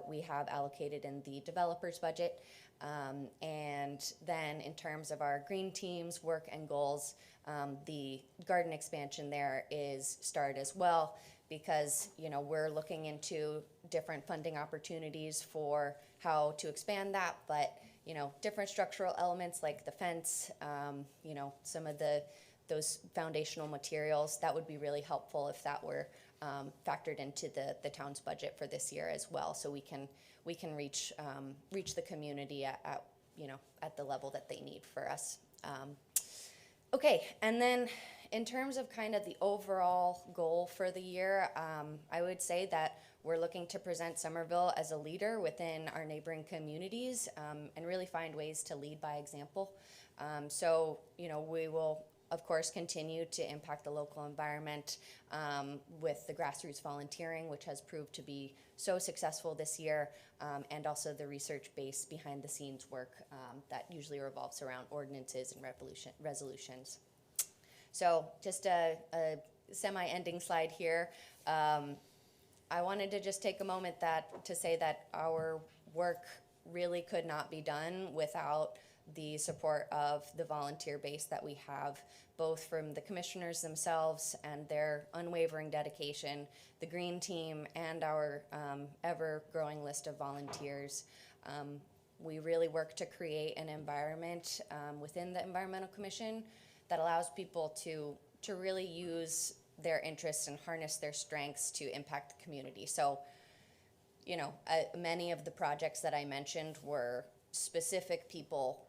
we have allocated in the developer's budget. And then in terms of our green teams, work and goals, the garden expansion there is started as well, because we're looking into different funding opportunities for how to expand that, but different structural elements like the fence, some of those foundational materials, that would be really helpful if that were factored into the town's budget for this year as well, so we can reach the community at the level that they need for us. Okay, and then in terms of kind of the overall goal for the year, I would say that we're looking to present Somerville as a leader within our neighboring communities and really find ways to lead by example. So, we will, of course, continue to impact the local environment with the grassroots volunteering, which has proved to be so successful this year, and also the research base behind the scenes work that usually revolves around ordinances and resolutions. So just a semi-ending slide here. I wanted to just take a moment to say that our work really could not be done without the support of the volunteer base that we have, both from the commissioners themselves and their unwavering dedication, the green team, and our ever-growing list of volunteers. We really work to create an environment within the Environmental Commission that allows people to really use their interests and harness their strengths to impact the community. So, many of the projects that I mentioned were specific people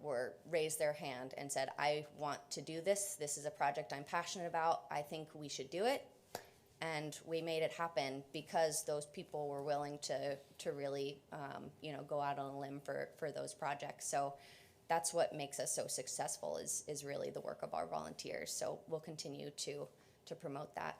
raised their hand and said, I want to do this. This is a project I'm passionate about. I think we should do it. And we made it happen because those people were willing to really, go out on a limb for those projects. So that's what makes us so successful is really the work of our volunteers. So we'll continue to promote that.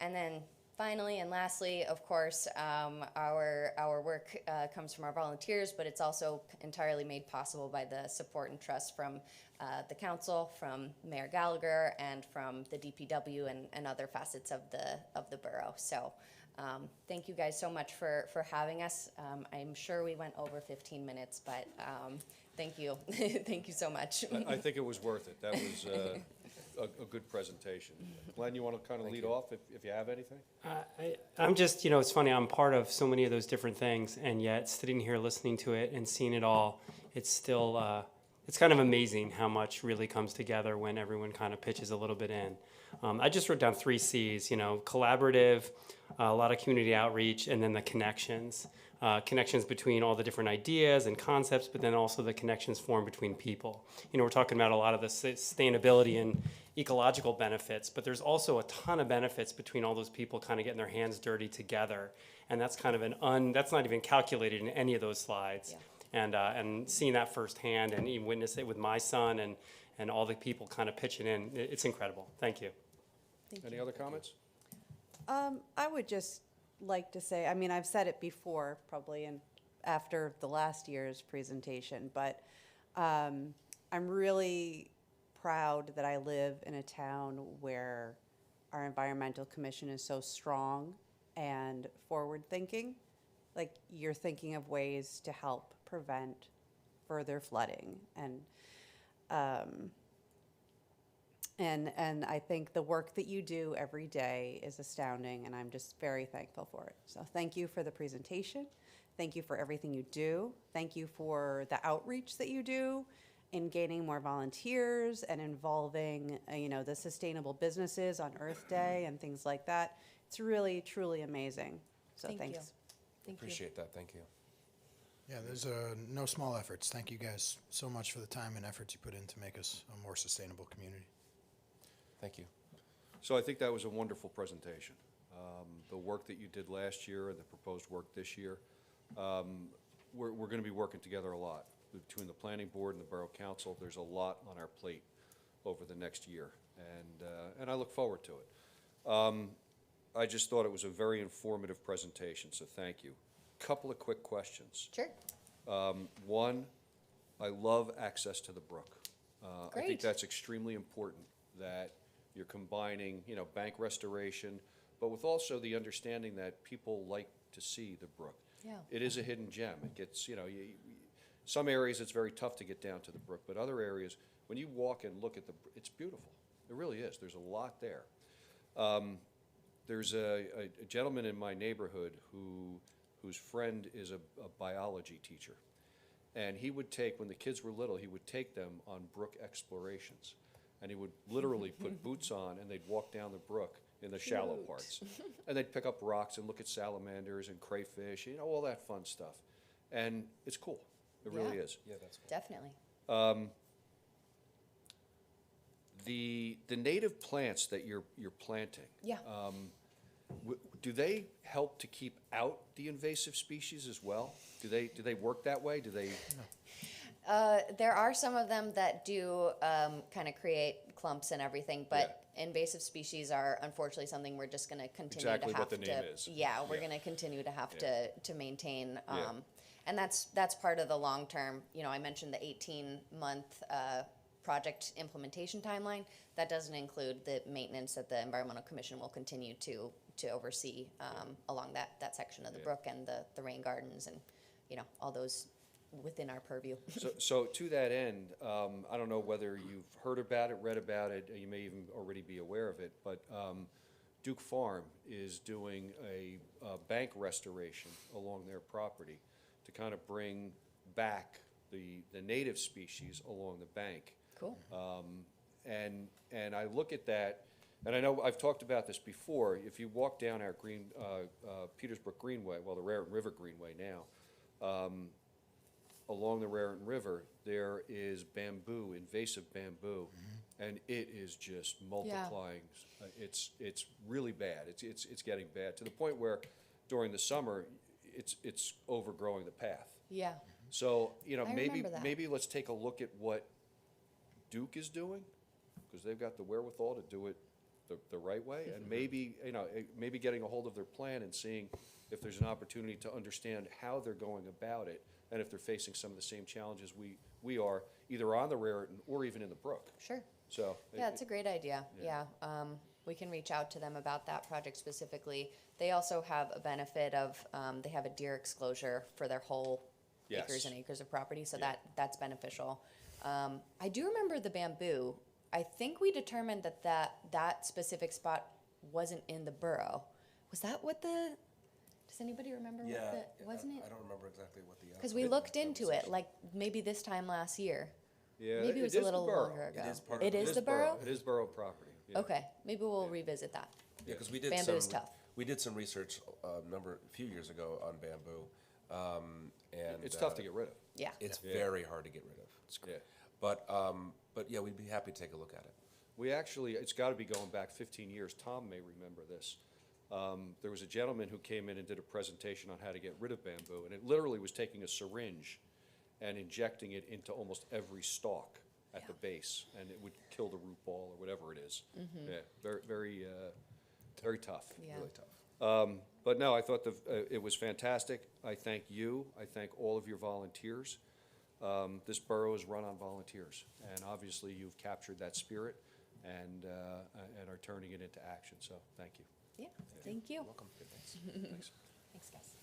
And then finally and lastly, of course, our work comes from our volunteers, but it's also entirely made possible by the support and trust from the council, from Mayor Gallagher, and from the DPW and other facets of the borough. So thank you guys so much for having us. I'm sure we went over 15 minutes, but thank you. Thank you so much. I think it was worth it. That was a good presentation. Glenn, you want to kind of lead off if you have anything? I'm just, it's funny, I'm part of so many of those different things, and yet sitting here listening to it and seeing it all, it's still, it's kind of amazing how much really comes together when everyone kind of pitches a little bit in. I just wrote down 3 C's, collaborative, a lot of community outreach, and then the connections. Connections between all the different ideas and concepts, but then also the connections formed between people. We're talking about a lot of the sustainability and ecological benefits, but there's also a ton of benefits between all those people kind of getting their hands dirty together. And that's kind of that's not even calculated in any of those slides. Yeah. And seeing that firsthand and even witness it with my son and all the people kind of pitching in, it's incredible. Thank you. Any other comments? I would just like to say, I've said it before, probably after the last year's presentation, but I'm really proud that I live in a town where our environmental commission is so strong and forward-thinking. Like, you're thinking of ways to help prevent further flooding, and I think the work that you do every day is astounding, and I'm just very thankful for it. So thank you for the presentation. Thank you for everything you do. Thank you for the outreach that you do in gaining more volunteers and involving, the sustainable businesses on Earth Day and things like that. It's really, truly amazing. So Thank you. thanks. Thank you. Appreciate that, thank you. Yeah, there's no small efforts. Thank you guys so much for the time and efforts you put in to make us a more sustainable community. Thank you. So I think that was a wonderful presentation. The work that you did last year and the proposed work this year, we're going to be working together a lot. Between the planning board and the borough council, there's a lot on our plate over the next year, and I look forward to it. I just thought it was a very informative presentation, so thank you. Couple of quick questions. Sure. One, I love access to the brook. I think Great. that's extremely important, that you're combining, bank restoration, but with also the understanding that people like to see the brook. Yeah. It is a hidden gem. It gets, some areas it's very tough to get down to the brook, but other areas, when you walk and look at it's beautiful. It really is. There's a lot there. There's a gentleman in my neighborhood whose friend is a biology teacher. And he would take, when the kids were little, he would take them on brook explorations. And he would literally put boots on and they'd walk down the brook in the shallow Cute. parts. And they'd pick up rocks and look at salamanders and crayfish, all that fun stuff. And it's cool. It really Yeah. is. Yeah, that's cool. Definitely. The native plants that you're planting, Yeah. do they help to keep out the invasive species as well? Do they work that way? Do they? There are some of them that do kind of create clumps and everything, but invasive species are unfortunately something we're just going to continue Exactly to have what the to. name is. Yeah, we're Yeah. going to continue to have to maintain. Yeah. And that's part of the long term. I mentioned the 18-month project implementation timeline. That doesn't include the maintenance that the Environmental Commission will continue to oversee along that section of the brook and the rain gardens and all those within our purview. So to that end, I don't know whether you've heard about it, read about it, you may even already be aware of it, but Duke Farm is doing a bank restoration along their property to kind of bring back the native species along the bank. Cool. And I look at that, and I know I've talked about this before. If you walk down our Petersbrook Greenway, well, the Raritan River Greenway now, along the Raritan River, there is bamboo, invasive bamboo, and it is just multiplying. It's really bad. It's getting bad to the point where during the summer, it's overgrowing the path. Yeah. So, I remember that. maybe let's take a look at what Duke is doing, because they've got the wherewithal to do it the right way, and maybe getting a hold of their plan and seeing if there's an opportunity to understand how they're going about it, and if they're facing some of the same challenges we are, either on the Raritan or even in the brook. Sure. So. Yeah, it's a great idea. Yeah. We can reach out to them about that project specifically. They also have a benefit of, they have a deer exclosure for their whole Yes. acres and acres of property, so Yeah. that's beneficial. I do remember the bamboo. I think we determined that specific spot wasn't in the borough. Was that what does anybody remember wasn't it? I don't remember exactly what the. Because we looked into it, like maybe this time last year. Yeah, Maybe it was is a the little borough. longer ago. It is part of It the- is It the borough? It is borough property. Yeah. Okay, maybe we'll revisit that. Yeah, because we did Bamboo is tough. We did some research a few years ago on bamboo, and It's tough to get rid of. Yeah. It's very hard to get rid of. Yeah. But yeah, we'd be happy to take a look at it. We actually, it's got to be going back 15 years. Tom may remember this. There was a gentleman who came in and did a presentation on how to get rid of bamboo, and it literally was taking a syringe and injecting it into almost every stalk at the base, and it would kill the root ball or whatever it is. Yeah, very tough. Yeah. Really tough. But no, I thought it was fantastic. I thank you. I thank all of your volunteers. This borough is run on volunteers, and obviously you've captured that spirit, and are turning it into action. So, thank you. Yeah, thank you. Welcome. Thanks. Thanks, guys.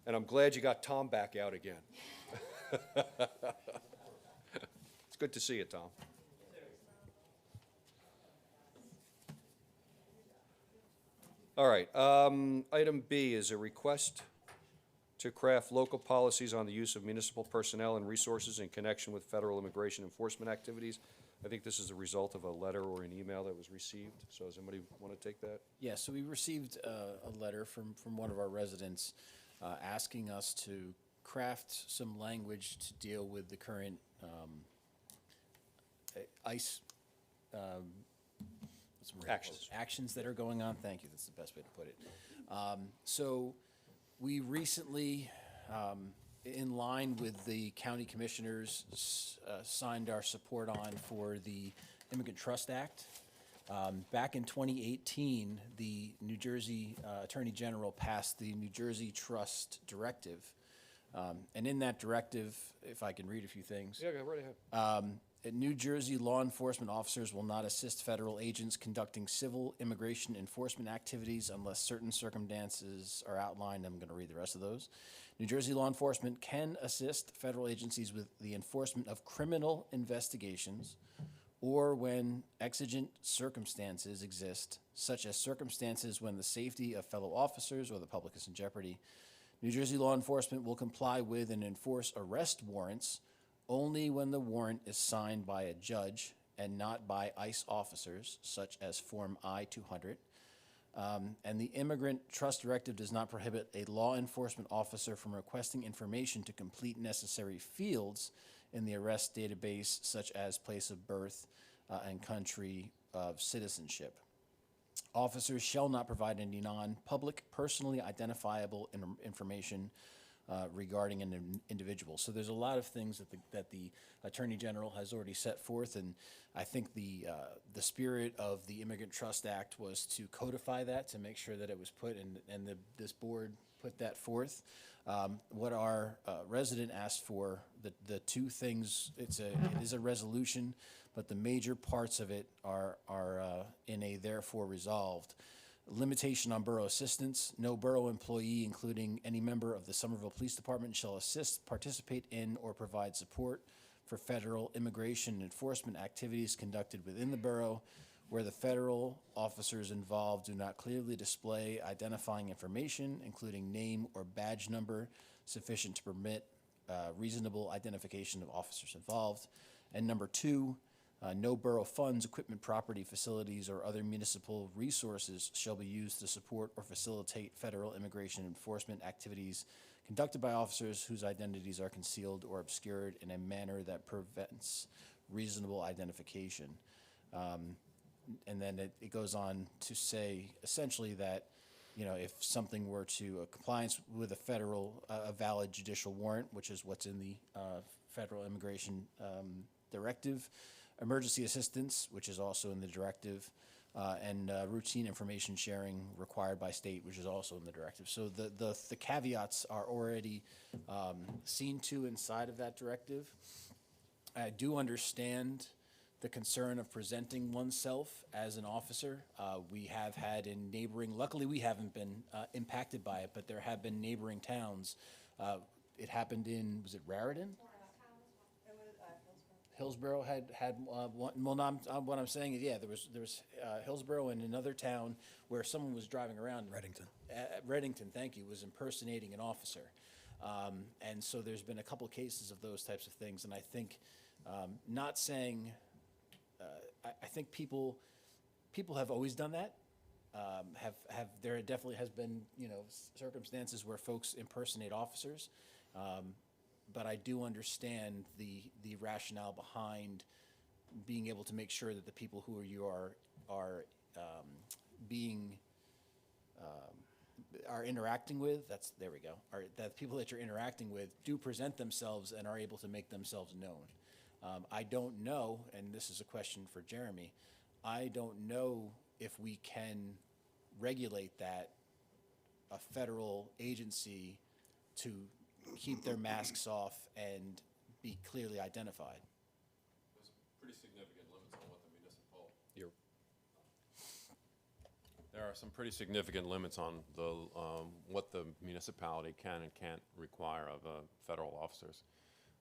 And I'm glad you got Tom back out again. It's good to see you, Tom. All right, item B is a request to craft local policies on the use of municipal personnel and resources in connection with federal immigration enforcement activities. I think this is the result of a letter or an email that was received. So does anybody want to take that? Yeah, so we received a letter from one of our residents asking us to craft some language to deal with the current ICE actions that are going on. Thank you, that's the best way to put it. So we recently, in line with the county commissioners, signed our support on for the Immigrant Trust Act. Back in 2018, the New Jersey Attorney General passed the New Jersey Trust Directive. And in that directive, if I can read a few things. Yeah, go right ahead. New Jersey law enforcement officers will not assist federal agents conducting civil immigration enforcement activities unless certain circumstances are outlined. I'm going to read the rest of those. New Jersey law enforcement can assist federal agencies with the enforcement of criminal investigations or when exigent circumstances exist, such as circumstances when the safety of fellow officers or the public is in jeopardy. New Jersey law enforcement will comply with and enforce arrest warrants only when the warrant is signed by a judge and not by ICE officers, such as Form I-200. And the Immigrant Trust Directive does not prohibit a law enforcement officer from requesting information to complete necessary fields in the arrest database, such as place of birth and country of citizenship. Officers shall not provide any non-public, personally identifiable information regarding an individual. So there's a lot of things that the Attorney General has already set forth, and I think the spirit of the Immigrant Trust Act was to codify that, to make sure that it was put, and this board put that forth. What our resident asked for, the two things, it is a resolution, but the major parts of it are in a therefore resolved. Limitation on borough assistance. No borough employee, including any member of the Somerville Police Department, shall assist, participate in, or provide support for federal immigration enforcement activities conducted within the borough where the federal officers involved do not clearly display identifying information, including name or badge number, sufficient to permit reasonable identification of officers involved. And number two, no borough funds, equipment, property, facilities, or other municipal resources shall be used to support or facilitate federal immigration enforcement activities conducted by officers whose identities are concealed or obscured in a manner that prevents reasonable identification. And then it goes on to say essentially that, you know, if something were to compliance with a federal, a valid judicial warrant, which is what's in the federal immigration directive, emergency assistance, which is also in the directive, and routine information sharing required by state, which is also in the directive. So the caveats are already seen to inside of that directive. I do understand the concern of presenting oneself as an officer. We have had in neighboring, luckily we haven't been impacted by it, but there have been neighboring towns. It happened in, was it Raritan? Hillsborough had one. Well, no, what I'm saying is, yeah, there was Hillsborough and another town where someone was driving around. Reddington, thank you, was impersonating an officer, and so there's been a couple cases of those types of things. And I think, not saying, I think people have always done that. There definitely has been, you know, circumstances where folks impersonate officers. But I do understand the rationale behind being able to make sure that the people who you are interacting with, there we go, that people that you're interacting with do present themselves and are able to make themselves known. I don't know, and this is a question for Jeremy, I don't know if we can regulate that, a federal agency to keep their masks off and be clearly identified. are some pretty significant limits on the, what the municipality can and can't require of federal officers.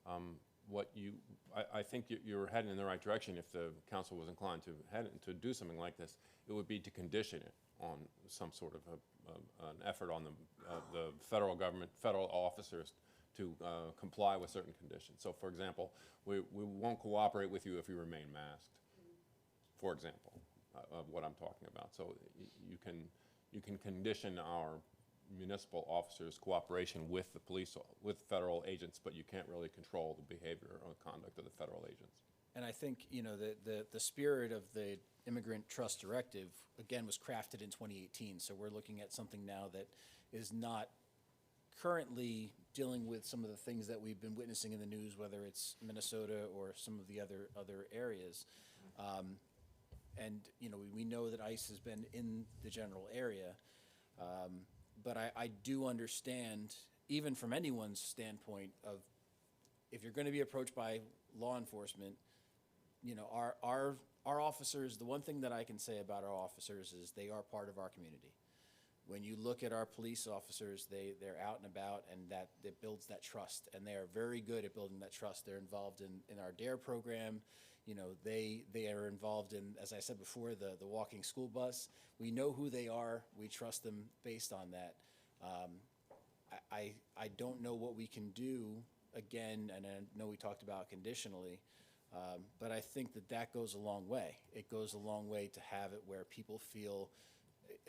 I think you're heading in the right direction. If the council was inclined to do something like this, it would be to condition it on some sort of an effort on the federal government, federal officers to comply with certain conditions. So, for example, we won't cooperate with you if you remain masked, for example, of what I'm talking about. So you can condition our municipal officers' cooperation with the police, with federal agents, but you can't really control the behavior or conduct of the federal agents. And I think, you know, the spirit of the Immigrant Trust Directive, again, was crafted in 2018. So we're looking at something now that is not currently dealing with some of the things that we've been witnessing in the news, whether it's Minnesota or some of the other areas. And, you know, we know that ICE has been in the general area. But I do understand, even from anyone's standpoint, of if you're going to be approached by law enforcement, you know, our officers, the one thing that I can say about our officers is they are part of our community. When you look at our police officers, they're out and about, and that it builds that trust, and they are very good at building that trust. They're involved in our DARE program. You know, they are involved in, as I said before, the walking school bus. We know who they are. We trust them based on that. I don't know what we can do, again, and I know we talked about conditionally, but I think that goes a long way. It goes a long way to have it where people feel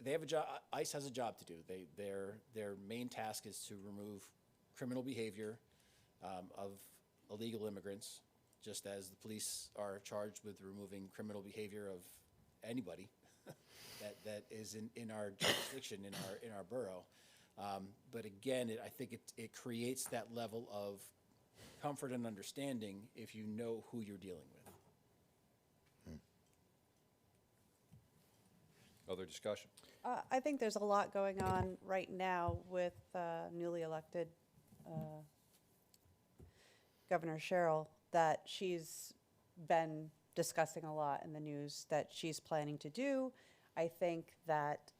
they have a job. ICE has a job to do. Their main task is to remove criminal behavior of illegal immigrants, just as the police are charged with removing criminal behavior of anybody that is in our jurisdiction, in our borough. But again, I think it creates that level of comfort and understanding if you know who you're dealing with. Other discussion? I think there's a lot going on right now with newly elected Governor Cheryl that she's been discussing a lot in the news that she's planning to do. I think that,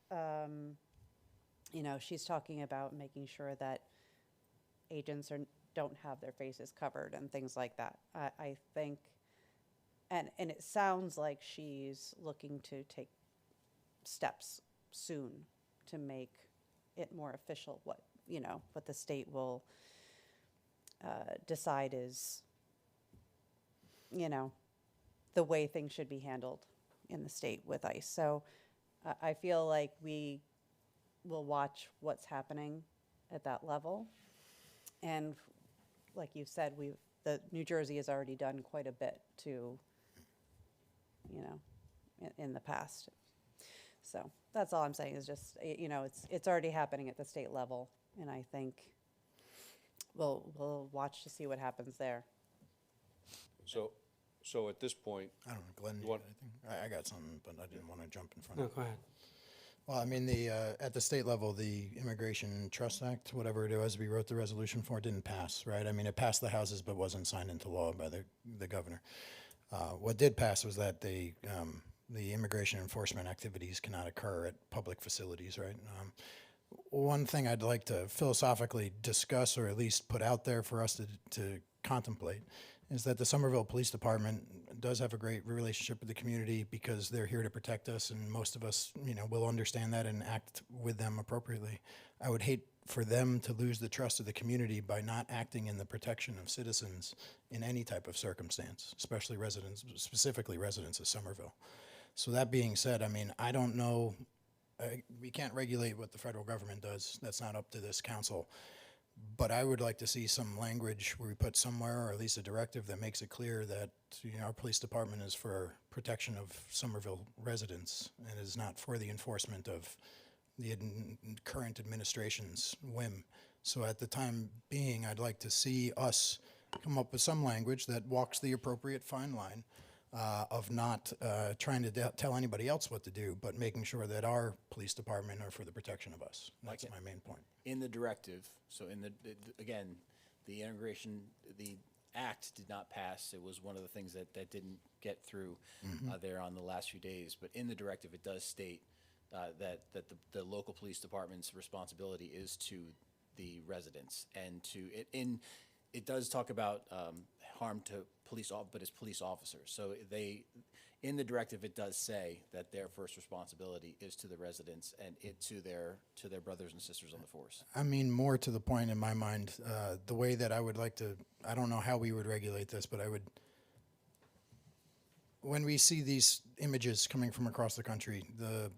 you know, she's talking about making sure that agents don't have their faces covered and things like that. I think, and it sounds like she's looking to take steps soon to make it more official what the state will decide is, you know, the way things should be handled in the state with ICE. So I feel like we will watch what's happening at that level. And like you said, the New Jersey has already done quite a bit to, you know, in the past. So that's all I'm saying is just, you know, it's already happening at the state level, and I think we'll watch to see what happens there. So at this point, I don't know, Glenn, You want- anything? I got something, but I didn't want to jump in front No, of go ahead. Well, I mean, at the state level, the Immigration Trust Act, whatever it was we wrote the resolution for, didn't pass, right? I mean, it passed the houses but wasn't signed into law by the governor. What did pass was that the immigration enforcement activities cannot occur at public facilities, right? One thing I'd like to philosophically discuss, or at least put out there for us to contemplate, is that the Somerville Police Department does have a great relationship with the community because they're here to protect us, and most of us, you know, will understand that and act with them appropriately. I would hate for them to lose the trust of the community by not acting in the protection of citizens in any type of circumstance, especially specifically residents of Somerville. So that being said, I mean, I don't know, we can't regulate what the federal government does. That's not up to this council. But I would like to see some language where we put somewhere, or at least a directive that makes it clear that, you know, our police department is for protection of Somerville residents and is not for the enforcement of the current administration's whim. So at the time being, I'd like to see us come up with some language that walks the appropriate fine line of not trying to tell anybody else what to do, but making sure that our police department are for the protection of us. That's my main point. In the directive, so again, the act did not pass. It was one of the things that didn't get through there on the last few days. But in the directive, it does state that the local police department's responsibility is to the residents, and it does talk about harm to but it's police officers. So in the directive, it does say that their first responsibility is to the residents and to their brothers and sisters on the force. I mean, more to the point in my mind, the way that I would like to, I don't know how we would regulate this, but when we see these images coming from across the country, the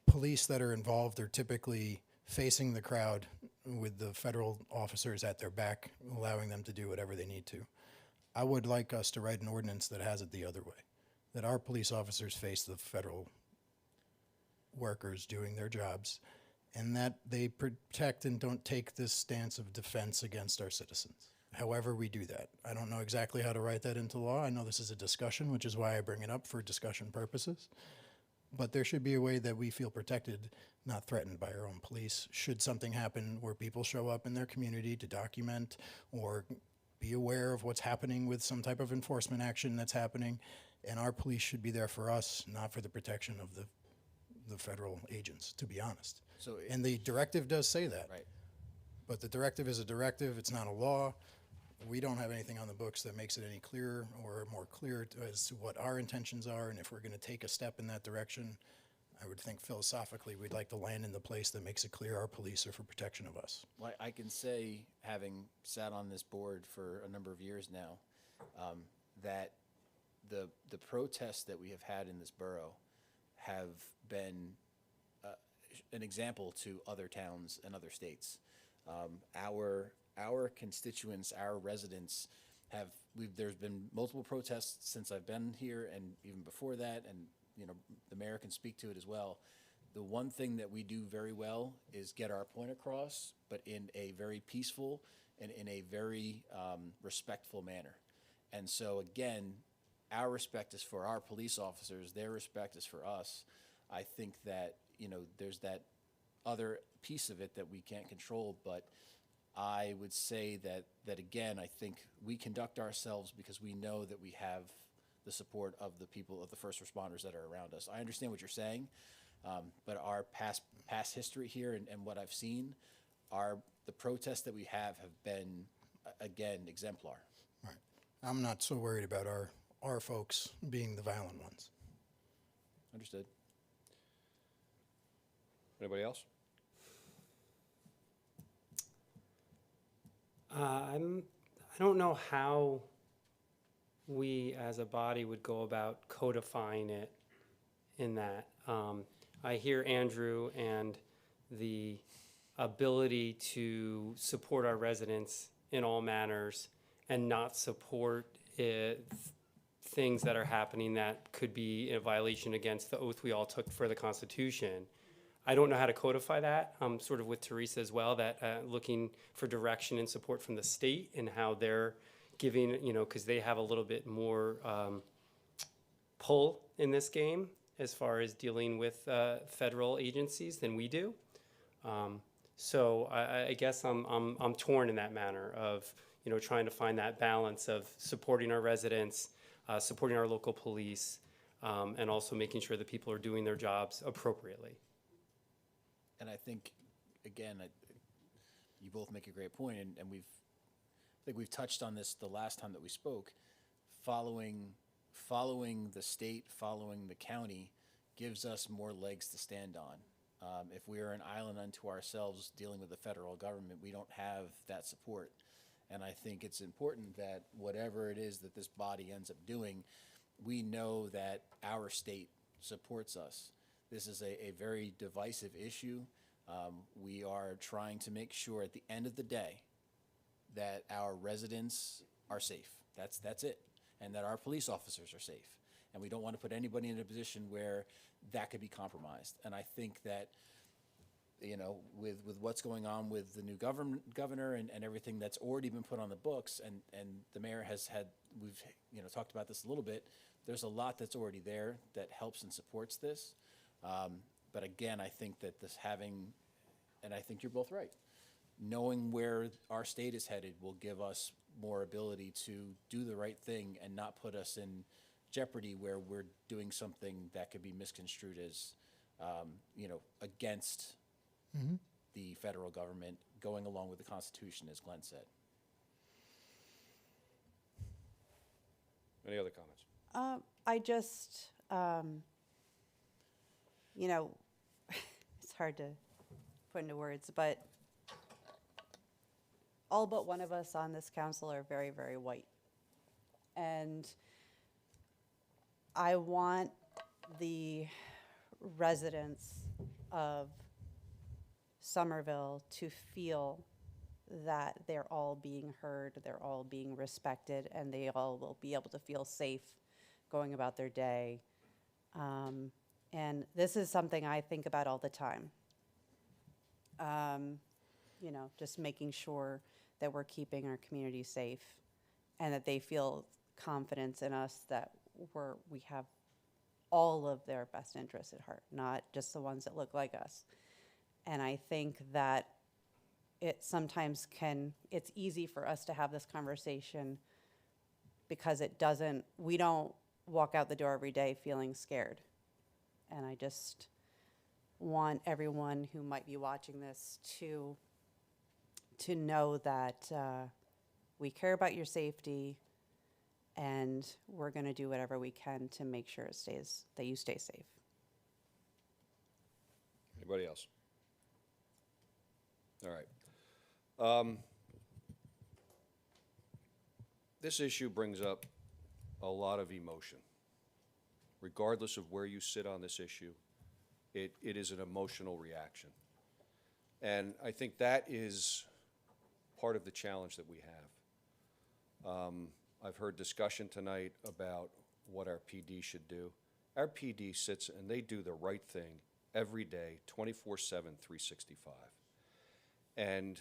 police that are involved are typically facing the crowd with the federal officers at their back, allowing them to do whatever they need to. I would like us to write an ordinance that has it the other way, that our police officers face the federal workers doing their jobs, and that they protect and don't take this stance of defense against our citizens. However we do that. I don't know exactly how to write that into law. I know this is a discussion, which is why I bring it up for discussion purposes. But there should be a way that we feel protected, not threatened by our own police. Should something happen where people show up in their community to document or be aware of what's happening with some type of enforcement action that's happening, and our police should be there for us, not for the protection of the federal agents, to be honest. And the directive does say that. Right. But the directive is a directive, it's not a law. We don't have anything on the books that makes it any clearer or more clear as to what our intentions are, and if we're gonna take a step in that direction, I would think philosophically we'd like to land in the place that makes it clear our police are for protection of us. Well, I can say, having sat on this board for a number of years now, that the protests that we have had in this borough have been an example to other towns and other states. Our constituents, our residents there's been multiple protests since I've been here and even before that, and the mayor can speak to it as well. The one thing that we do very well is get our point across, but in a very peaceful and in a very respectful manner. And so again, our respect is for our police officers, their respect is for us. I think that, there's that other piece of it that we can't control, but I would say that again, I think we conduct ourselves because we know that we have the support of the people, of the first responders that are around us. I understand what you're saying, but our past history here and what I've seen, the protests that we have been, again, exemplar. Right. I'm not so worried about our folks being the violent ones. Understood. Anybody else? I don't know how we as a body would go about codifying it in that. I hear Andrew and the ability to support our residents in all manners and not support things that are happening that could be a violation against the oath we all took for the Constitution. I don't know how to codify that. I'm sort of with Teresa as well, that looking for direction and support from the state and how they're giving, because they have a little bit more pull in this game as far as dealing with federal agencies than we do. So I guess I'm torn in that manner of, trying to find that balance of supporting our residents, supporting our local police, and also making sure that people are doing their jobs appropriately. And I think, again, you both make a great point, and I think we've touched on this the last time that we spoke. Following the state, following the county, gives us more legs to stand on. If we are an island unto ourselves dealing with the federal government, we don't have that support. And I think it's important that whatever it is that this body ends up doing, we know that our state supports us. This is a very divisive issue. We are trying to make sure at the end of the day that our residents are safe. That's it. And that our police officers are safe. And we don't want to put anybody in a position where that could be compromised. And I think that, with what's going on with the new governor and everything that's already been put on the books, and the mayor we've talked about this a little bit, there's a lot that's already there that helps and supports this. But again, I think that and I think you're both right, knowing where our state is headed will give us more ability to do the right thing and not put us in jeopardy where we're doing something that could be misconstrued as against the federal government, going along with the Constitution, as Glenn said. Any other comments? I just, it's hard to put into words, but all but one of us on this council are very, very white. And I want the residents of Somerville to feel that they're all being heard, they're all being respected, and they all will be able to feel safe going about their day. And this is something I think about all the time. Just making sure that we're keeping our community safe and that they feel confidence in us that we have all of their best interests at heart, not just the ones that look like us. And I think that it's easy for us to have this conversation because we don't walk out the door every day feeling scared. And I just want everyone who might be watching this to know that we care about your safety, and we're going to do whatever we can to make sure that you stay safe. Anybody else? All right. This issue brings up a lot of emotion. Regardless of where you sit on this issue, it is an emotional reaction. And I think that is part of the challenge that we have. I've heard discussion tonight about what our PD should do. Our PD sits and they do the right thing every day, 24/7, 365. And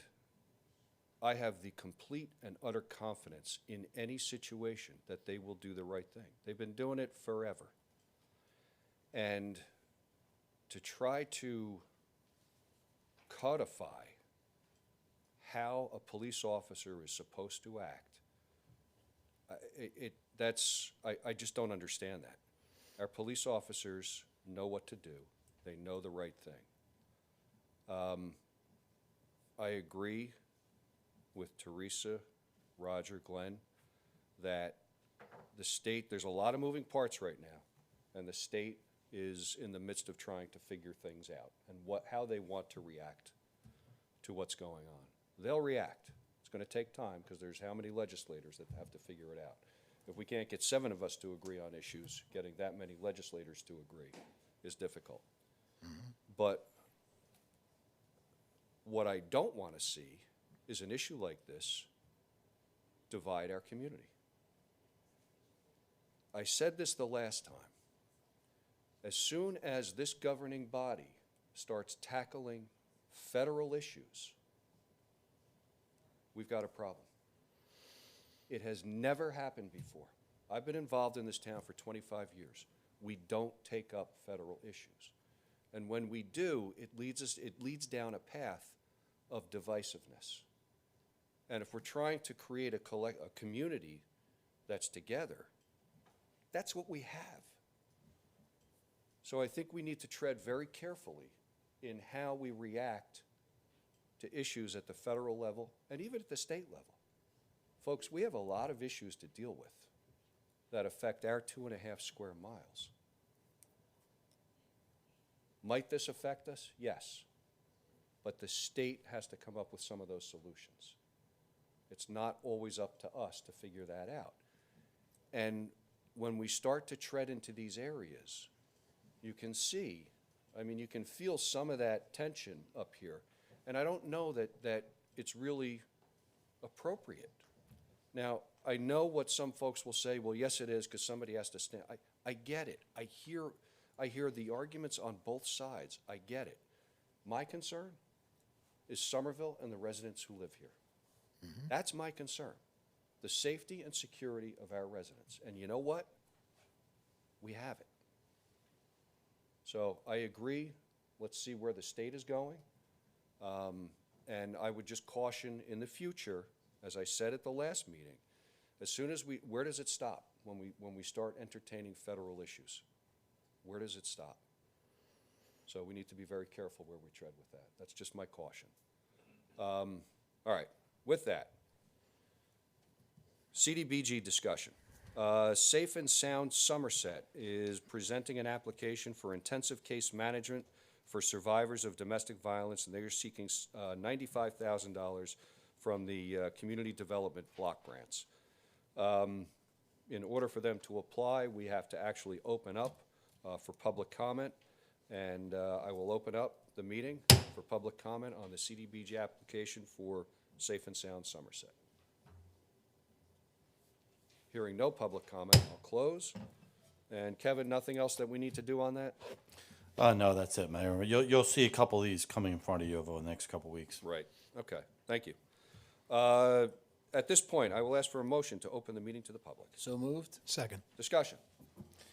I have the complete and utter confidence in any situation that they will do the right thing. They've been doing it forever. And to try to codify how a police officer is supposed to act, I just don't understand that. Our police officers know what to do. They know the right thing. I agree with Teresa, Roger, Glenn, that the state, there's a lot of moving parts right now, and the state is in the midst of trying to figure things out and how they want to react to what's going on. They'll react. It's going to take time because there's how many legislators that have to figure it out. If we can't get 7 of us to agree on issues, getting that many legislators to agree is difficult. But what I don't want to see is an issue like this divide our community. I said this the last time. As soon as this governing body starts tackling federal issues, we've got a problem. It has never happened before. I've been involved in this town for 25 years. We don't take up federal issues. And when we do, it leads down a path of divisiveness. And if we're trying to create a community that's together, that's what we have. So I think we need to tread very carefully in how we react to issues at the federal level and even at the state level. Folks, we have a lot of issues to deal with that affect our 2.5 square miles. Might this affect us? Yes. But the state has to come up with some of those solutions. It's not always up to us to figure that out. And when we start to tread into these areas, you can see, you can feel some of that tension up here. And I don't know that it's really appropriate. Now, I know what some folks will say, well, yes, it is, because somebody has to stand. I get it. I hear the arguments on both sides. I get it. My concern is Somerville and the residents who live here. That's my concern, the safety and security of our residents. And you know what? We have it. So I agree. Let's see where the state is going. And I would just caution in the future, as I said at the last meeting, as soon as where does it stop when we start entertaining federal issues? Where does it stop? So we need to be very careful where we tread with that. That's just my caution. All right, with that, CDBG discussion. Safe and Sound Somerset is presenting an application for intensive case management for survivors of domestic violence, and they are seeking $95,000 from the Community Development Block Grants. In order for them to apply, we have to actually open up for public comment, and I will open up the meeting for public comment on the CDBG application for Safe and Sound Somerset. Hearing no public comment, I'll close. And Kevin, nothing else that we need to do on that? No, that's it, Mayor. You'll see a couple of these coming in front of you over the next couple of weeks. Right, okay, thank you. At this point, I will ask for a motion to open the meeting to the public. So moved? Second. Discussion.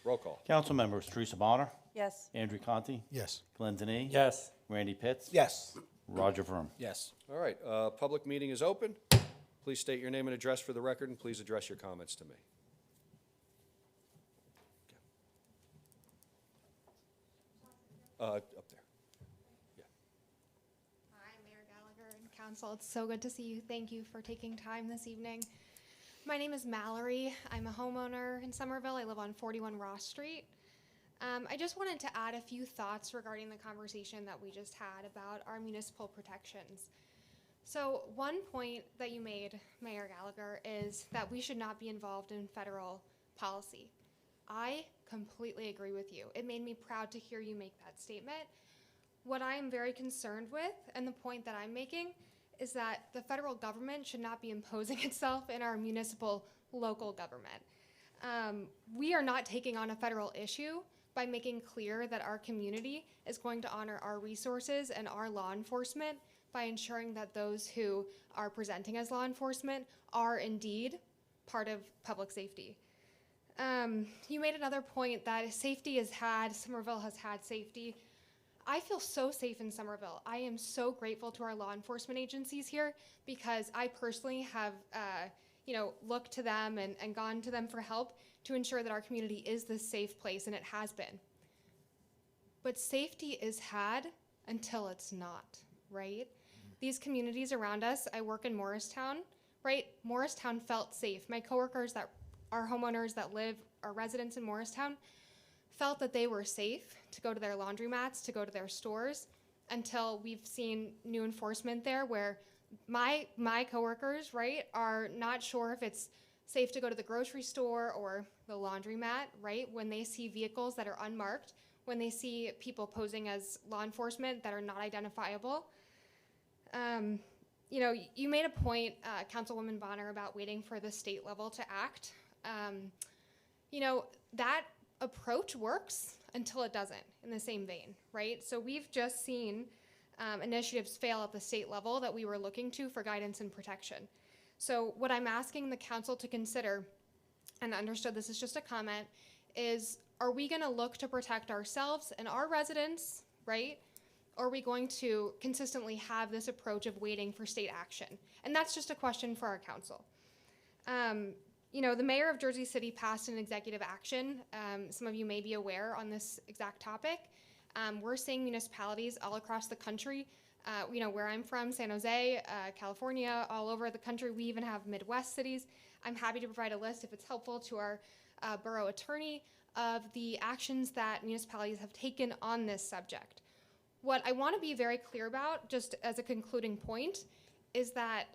Roll call. Council members, Teresa Bonner, Yes. Andrew Conti, Yes. Glenn Denny. Yes. Randy Pitts. Yes. Roger Vroom. Yes. All right, public meeting is open. Please state your name and address for the record, and please address your comments to me. Up there. Hi, Mayor Gallagher and Council. It's so good to see you. Thank you for taking time this evening. My name is Mallory. I'm a homeowner in Somerville. I live on 41 Ross Street. I just wanted to add a few thoughts regarding the conversation that we just had about our municipal protections. So one point that you made, Mayor Gallagher, is that we should not be involved in federal policy. I completely agree with you. It made me proud to hear you make that statement. What I am very concerned with, and the point that I'm making, is that the federal government should not be imposing itself in our municipal local government. We are not taking on a federal issue by making clear that our community is going to honor our resources and our law enforcement by ensuring that those who are presenting as law enforcement are indeed part of public safety. You made another point that Somerville has had safety. I feel so safe in Somerville. I am so grateful to our law enforcement agencies here because I personally have, looked to them and gone to them for help to ensure that our community is this safe place, and it has been. But safety is had until it's not, right? These communities around us, I work in Morristown, right? Morristown felt safe. My coworkers that are homeowners that are residents in Morristown, felt that they were safe to go to their laundromats, to go to their stores, until we've seen new enforcement there where my coworkers, right, are not sure if it's safe to go to the grocery store or the laundromat, right, when they see vehicles that are unmarked, when they see people posing as law enforcement that are not identifiable. You made a point, Councilwoman Bonner, about waiting for the state level to act. That approach works until it doesn't, in the same vein, right? So we've just seen initiatives fail at the state level that we were looking to for guidance and protection. So what I'm asking the council to consider, and understood this is just a comment, is are we gonna look to protect ourselves and our residents, right? Or are we going to consistently have this approach of waiting for state action? And that's just a question for our council. The mayor of Jersey City passed an executive action. Some of you may be aware on this exact topic. We're seeing municipalities all across the country, where I'm from, San Jose, California, all over the country. We even have Midwest cities. I'm happy to provide a list, if it's helpful, to our borough attorney of the actions that municipalities have taken on this subject. What I want to be very clear about, just as a concluding point, is that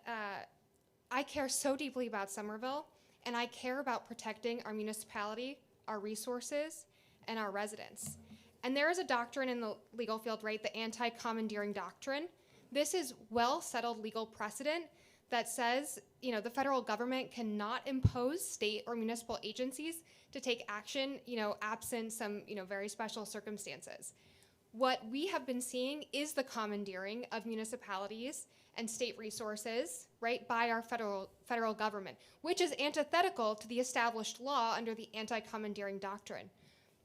I care so deeply about Somerville, and I care about protecting our municipality, our resources, and our residents. And there is a doctrine in the legal field, right, the anti-commandeering doctrine. This is well-settled legal precedent that says, the federal government cannot impose state or municipal agencies to take action, absent some, very special circumstances. What we have been seeing is the commandeering of municipalities and state resources, right, by our federal government, which is antithetical to the established law under the anti-commandeering doctrine.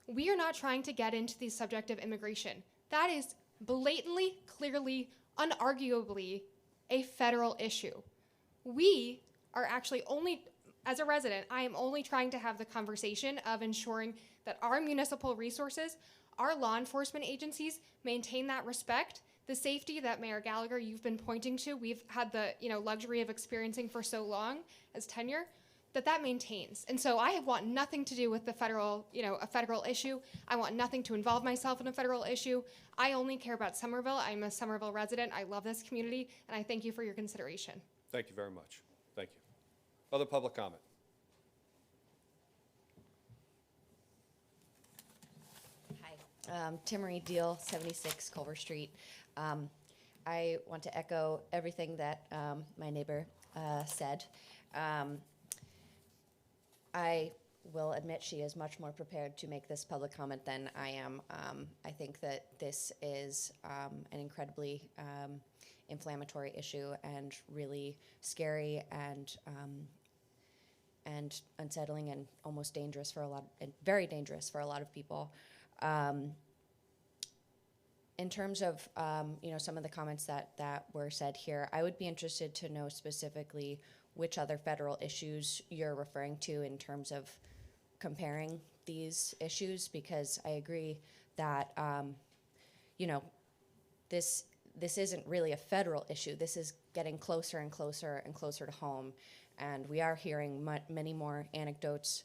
We are not trying to get into the subject of immigration. That is blatantly, clearly, unarguably a federal issue. We are actually only, as a resident, I am only trying to have the conversation of ensuring that our municipal resources our law enforcement agencies maintain that respect. The safety that Mayor Gallagher, you've been pointing to, we've had the luxury of experiencing for so long as tenure, that maintains. And so I want nothing to do with the federal, a federal issue. I want nothing to involve myself in a federal issue. I only care about Somerville. I'm a Somerville resident. I love this community, and I thank you for your consideration. Thank you very much. Thank you. Other public comment? Hi, Timmery Deal, 76 Culver Street. I want to echo everything that my neighbor said. I will admit she is much more prepared to make this public comment than I am. I think that this is an incredibly inflammatory issue and really scary and unsettling and almost dangerous for a lot, and very dangerous for a lot of people. In terms of some of the comments that were said here, I would be interested to know specifically which other federal issues you're referring to in terms of comparing these issues, because I agree that this isn't really a federal issue. This is getting closer and closer and closer to home, and we are hearing many more anecdotes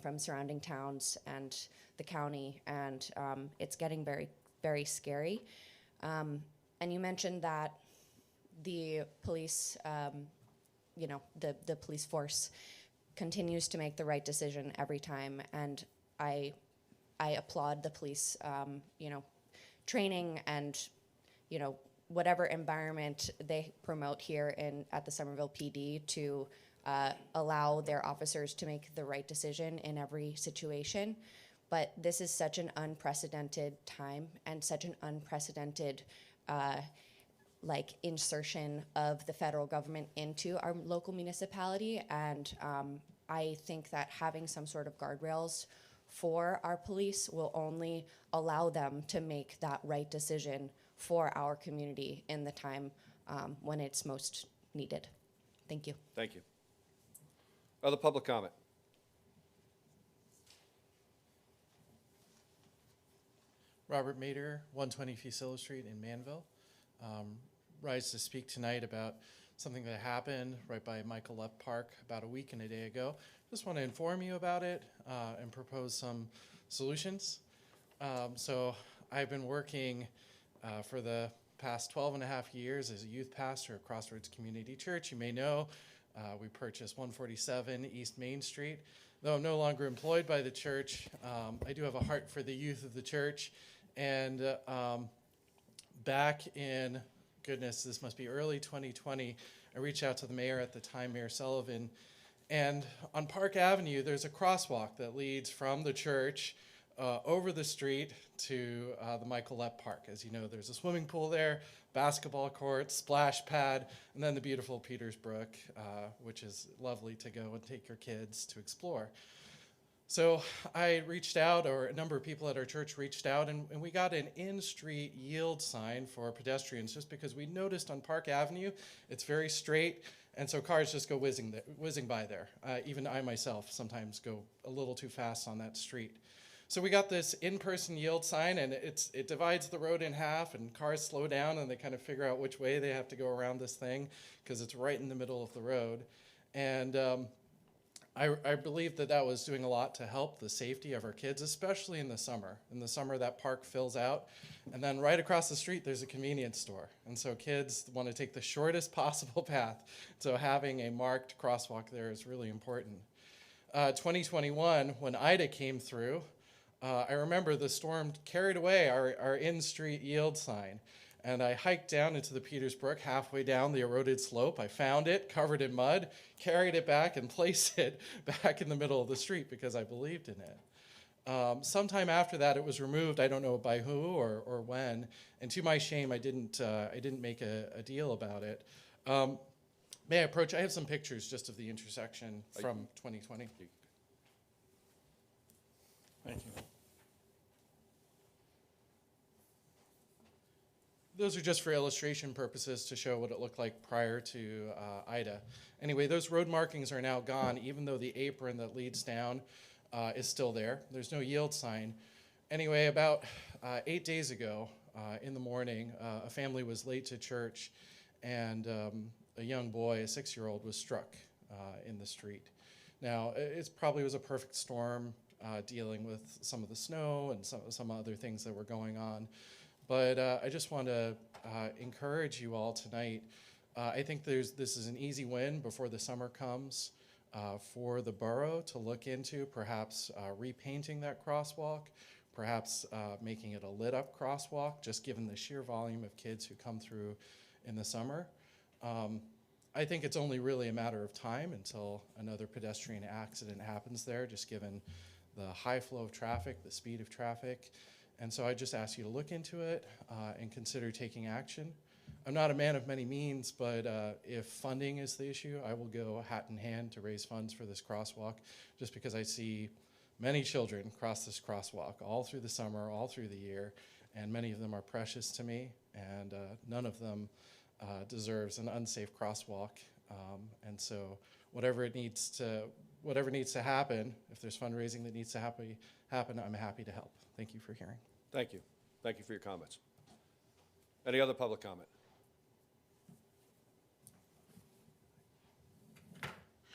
from surrounding towns and the county, and it's getting very, very scary. And you mentioned that the police, the police force continues to make the right decision every time, and I applaud the police, training and, whatever environment they promote here at the Somerville PD to allow their officers to make the right decision in every situation. But this is such an unprecedented time and such an unprecedented insertion of the federal government into our local municipality. And I think that having some sort of guardrails for our police will only allow them to make that right decision for our community in the time when it's most needed. Thank you. Thank you. Other public comment? Robert Mader, 120 Fusillo Street in Manville. Rise to speak tonight about something that happened right by Michael Lepp Park about a week and a day ago. Just want to inform you about it and propose some solutions. So I've been working for the past 12 and a half years as a youth pastor at Crossroads Community Church. You may know we purchased 147 East Main Street. Though I'm no longer employed by the church, I do have a heart for the youth of the church. And back in, goodness, this must be early 2020, I reached out to the mayor at the time, Mayor Sullivan, and on Park Avenue, there's a crosswalk that leads from the church over the street to the Michael Lepp Park. As you know, there's a swimming pool there, basketball court, splash pad, and then the beautiful Peters Brook, which is lovely to go and take your kids to explore. So I reached out, or a number of people at our church reached out, and we got an in-street yield sign for pedestrians just because we noticed on Park Avenue, it's very straight, and so cars just go whizzing by there. Even I myself sometimes go a little too fast on that street. So we got this in-person yield sign, and it divides the road in half, and cars slow down, and they kind of figure out which way they have to go around this thing because it's right in the middle of the road. And I believe that was doing a lot to help the safety of our kids, especially in the summer. In the summer, that park fills out, and then right across the street, there's a convenience store. And so kids want to take the shortest possible path. So having a marked crosswalk there is really important. 2021, when Ida came through, I remember the storm carried away our in-street yield sign. And I hiked down into the Peters Brook, halfway down the eroded slope. I found it, covered in mud, carried it back, and placed it back in the middle of the street because I believed in it. Sometime after that, it was removed. I don't know by who or when. And to my shame, I didn't make a deal about it. May I approach? I have some pictures just of the intersection from 2020. Thank you. Those are just for illustration purposes to show what it looked like prior to Ida. Anyway, those road markings are now gone, even though the apron that leads down is still there. There's no yield sign. Anyway, about 8 days ago in the morning, a family was late to church, and a young boy, a 6-year-old, was struck in the street. Now, it probably was a perfect storm dealing with some of the snow and some other things that were going on. But I just want to encourage you all tonight. I think this is an easy win before the summer comes for the borough to look into, perhaps repainting that crosswalk, perhaps making it a lit-up crosswalk, just given the sheer volume of kids who come through in the summer. I think it's only really a matter of time until another pedestrian accident happens there, just given the high flow of traffic, the speed of traffic. And so I just ask you to look into it and consider taking action. I'm not a man of many means, but if funding is the issue, I will go hat in hand to raise funds for this crosswalk, just because I see many children cross this crosswalk all through the summer, all through the year, and many of them are precious to me, and none of them deserves an unsafe crosswalk. And so whatever needs to happen, if there's fundraising that needs to happen, I'm happy to help. Thank you for hearing. Thank you. Thank you for your comments. Any other public comment?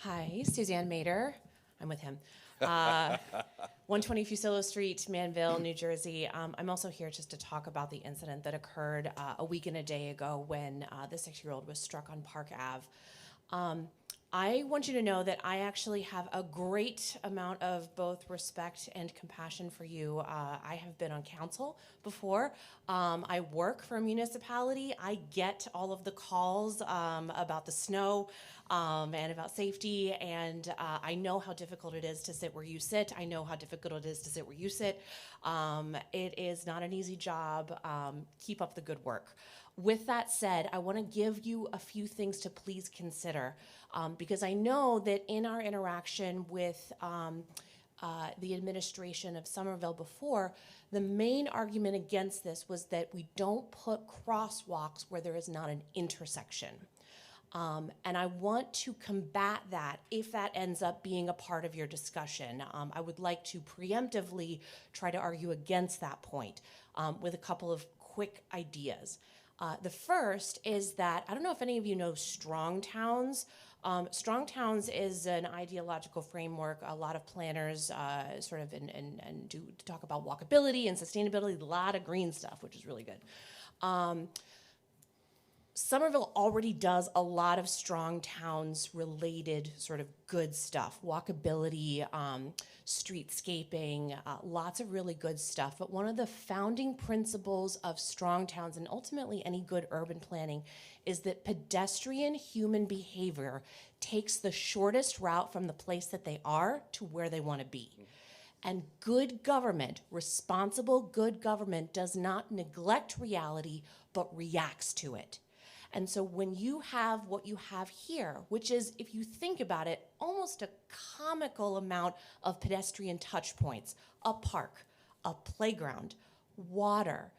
Hi, Suzanne Mader. I'm with him. 120 Fusillo Street, Manville, New Jersey. I'm also here just to talk about the incident that occurred a week and a day ago when the 6-year-old was struck on Park Ave. I want you to know that I actually have a great amount of both respect and compassion for you. I have been on council before. I work for a municipality. I get all of the calls about the snow and about safety, and I know how difficult it is to sit where you sit. I know how difficult it is to sit where you sit. It is not an easy job. Keep up the good work. With that said, I want to give you a few things to please consider, because I know that in our interaction with the administration of Somerville before, the main argument against this was that we don't put crosswalks where there is not an intersection. And I want to combat that if that ends up being a part of your discussion. I would like to preemptively try to argue against that point with a couple of quick ideas. The first is that, I don't know if any of you know Strong Towns. Strong Towns is an ideological framework. A lot of planners sort of and do talk about walkability and sustainability, a lot of green stuff, which is really good. Somerville already does a lot of Strong Towns related sort of good stuff, walkability, streetscaping, lots of really good stuff. But one of the founding principles of Strong Towns and ultimately any good urban planning is that pedestrian human behavior takes the shortest route from the place that they are to where they want to be. And good government, responsible good government, does not neglect reality, but reacts to it. And so when you have what you have here, which is, if you think about it, almost a comical amount of pedestrian touch points, a park, a playground, water,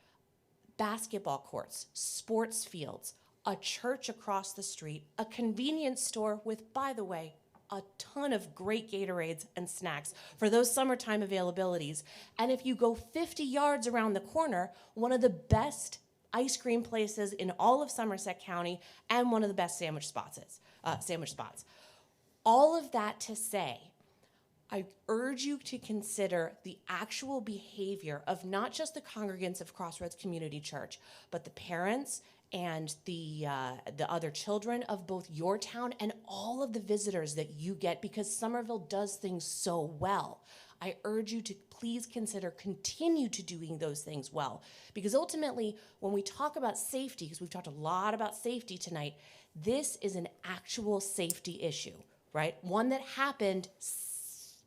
basketball courts, sports fields, a church across the street, a convenience store with, by the way, a ton of great Gatorades and snacks for those summertime availabilities. And if you go 50 yards around the corner, one of the best ice cream places in all of Somerset County and one of the best sandwich spots. All of that to say, I urge you to consider the actual behavior of not just the congregants of Crossroads Community Church, but the parents and the other children of both your town and all of the visitors that you get, because Somerville does things so well. I urge you to please continue to doing those things well. Because ultimately, when we talk about safety, because we've talked a lot about safety tonight, this is an actual safety issue, right? One that happened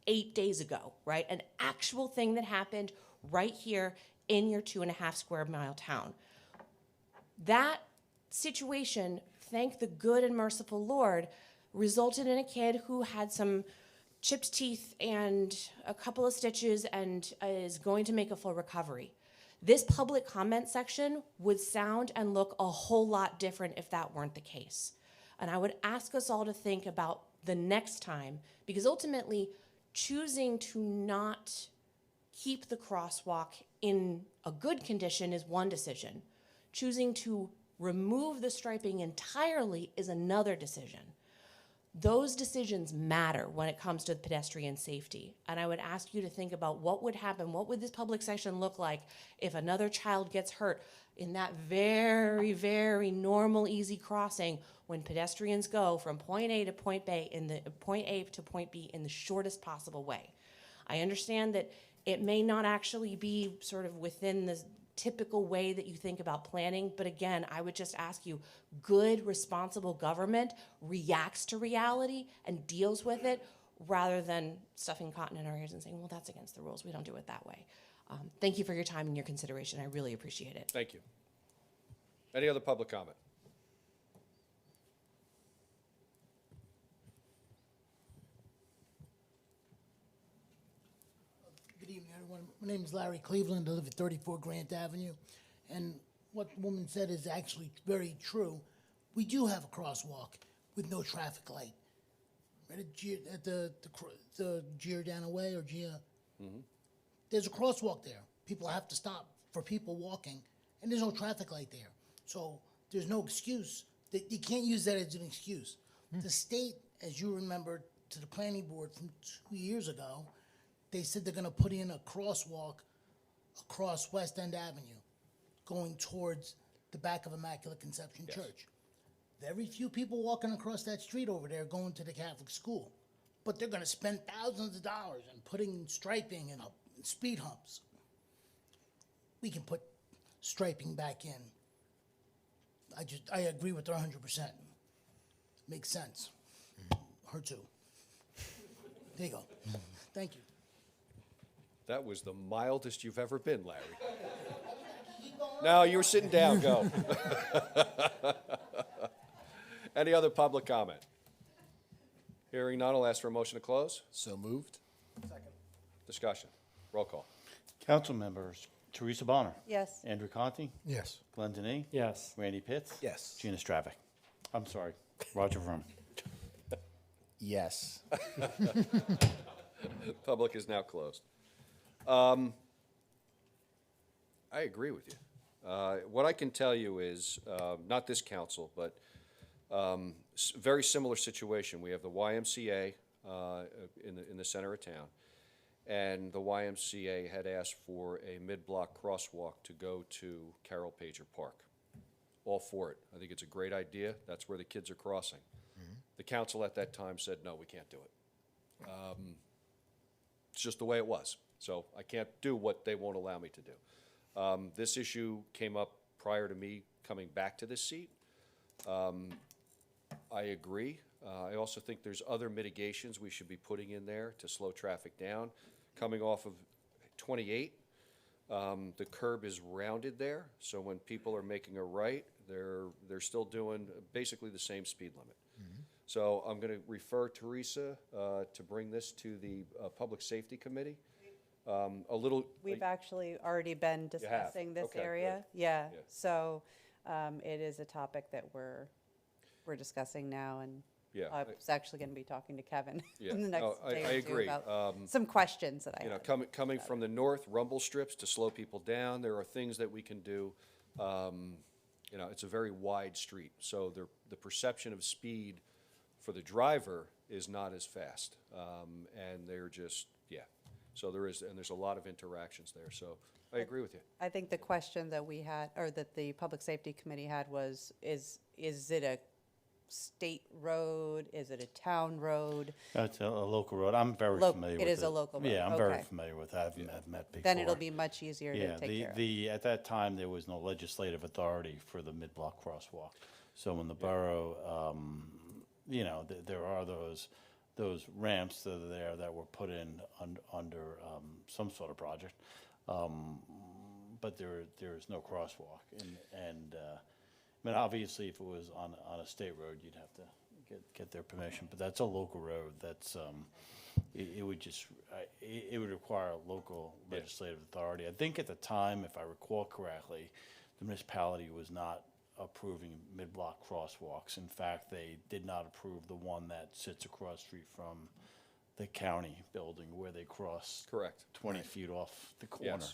8 days ago, right? An actual thing that happened right here in your 2.5 square mile town. That situation, thank the good and merciful Lord, resulted in a kid who had some chipped teeth and a couple of stitches and is going to make a full recovery. This public comment section would sound and look a whole lot different if that weren't the case. And I would ask us all to think about the next time, because ultimately choosing to not keep the crosswalk in a good condition is one decision. Choosing to remove the striping entirely is another decision. Those decisions matter when it comes to pedestrian safety. And I would ask you to think about what would happen, what would this public session look like if another child gets hurt in that very, very normal, easy crossing when pedestrians go from point A to point B in the shortest possible way. I understand that it may not actually be sort of within the typical way that you think about planning, but again, I would just ask you, good, responsible government reacts to reality and deals with it rather than stuffing cotton in our ears and saying, well, that's against the rules, we don't do it that way. Thank you for your time and your consideration, I really appreciate it. Thank you. Any other public comment? Good evening, everyone. My name is Larry Cleveland. I live at 34 Grant Avenue. And what the woman said is actually very true. We do have a crosswalk with no traffic light. Right at the Giordano Way or Gia. There's a crosswalk there. People have to stop for people walking, and there's no traffic light there. So there's no excuse. You can't use that as an excuse. The state, as you remember, to the planning board from 2 years ago, they said they're going to put in a crosswalk across West End Avenue, going towards the back of Immaculate Conception Church. Very few people walking across that street over there going to the Catholic school, but they're going to spend thousands of dollars on putting striping and speed humps. We can put striping back in. I agree with her 100%. Makes sense. Her too. There you go. Thank you. That was the mildest you've ever been, Larry. No, you were sitting down, go. Any other public comment? Hearing none, I'll ask for a motion to close. So moved. Discussion. Roll call. Council members, Teresa Bonner. Yes. Andrew Conti. Yes. Glenn Denny. Yes. Randy Pitts. Yes. Gina Stravic. I'm sorry, Roger Vroom. Yes. Public is now closed. I agree with you. What I can tell you is, not this council, but very similar situation. We have the YMCA in the center of town, and the YMCA had asked for a mid-block crosswalk to go to Carol Pager Park. All for it. I think it's a great idea. That's where the kids are crossing. The council at that time said, no, we can't do it. It's just the way it was. So I can't do what they won't allow me to do. This issue came up prior to me coming back to this seat. I agree. I also think there's other mitigations we should be putting in there to slow traffic down. Coming off of 28, the curb is rounded there, so when people are making a right, they're still doing basically the same speed limit. So I'm going to refer Teresa to bring this to the Public Safety Committee. We've actually already been You have? discussing this Okay, area. good. Yeah, Yeah. so it is a topic that we're discussing now, and Yeah, I was actually going to be talking to Kevin Yeah. in the No, next I day or two agree. about some questions that I You know, had. coming from the north, rumble strips to slow people down, there are things that we can do. You know, it's a very wide street, so the perception of speed for the driver is not as fast. And they're just, so there's a lot of interactions there, so I agree with you. I think the question that we had, or that the Public Safety Committee had was, is it a state road? Is it a town road? It's a local road. I'm very Lo- familiar it with it. is a local road, Yeah, I'm very okay. familiar with that. I've met before. Then it'll be much easier Yeah, to take care of. at that time, there was no legislative authority for the mid-block crosswalk. So when the borough, you know, there are those ramps that are there that were put in under some sort of project. But there is no crosswalk. And I mean, obviously, if it was on a state road, you'd have to get their permission. But that's a local road. That's, it would just, it would require local legislative authority. I think at the time, if I recall correctly, the municipality was not approving mid-block crosswalks. In fact, they did not approve the one that sits across the street from the county building where they cross. Correct. 20 feet off the corner. Yes.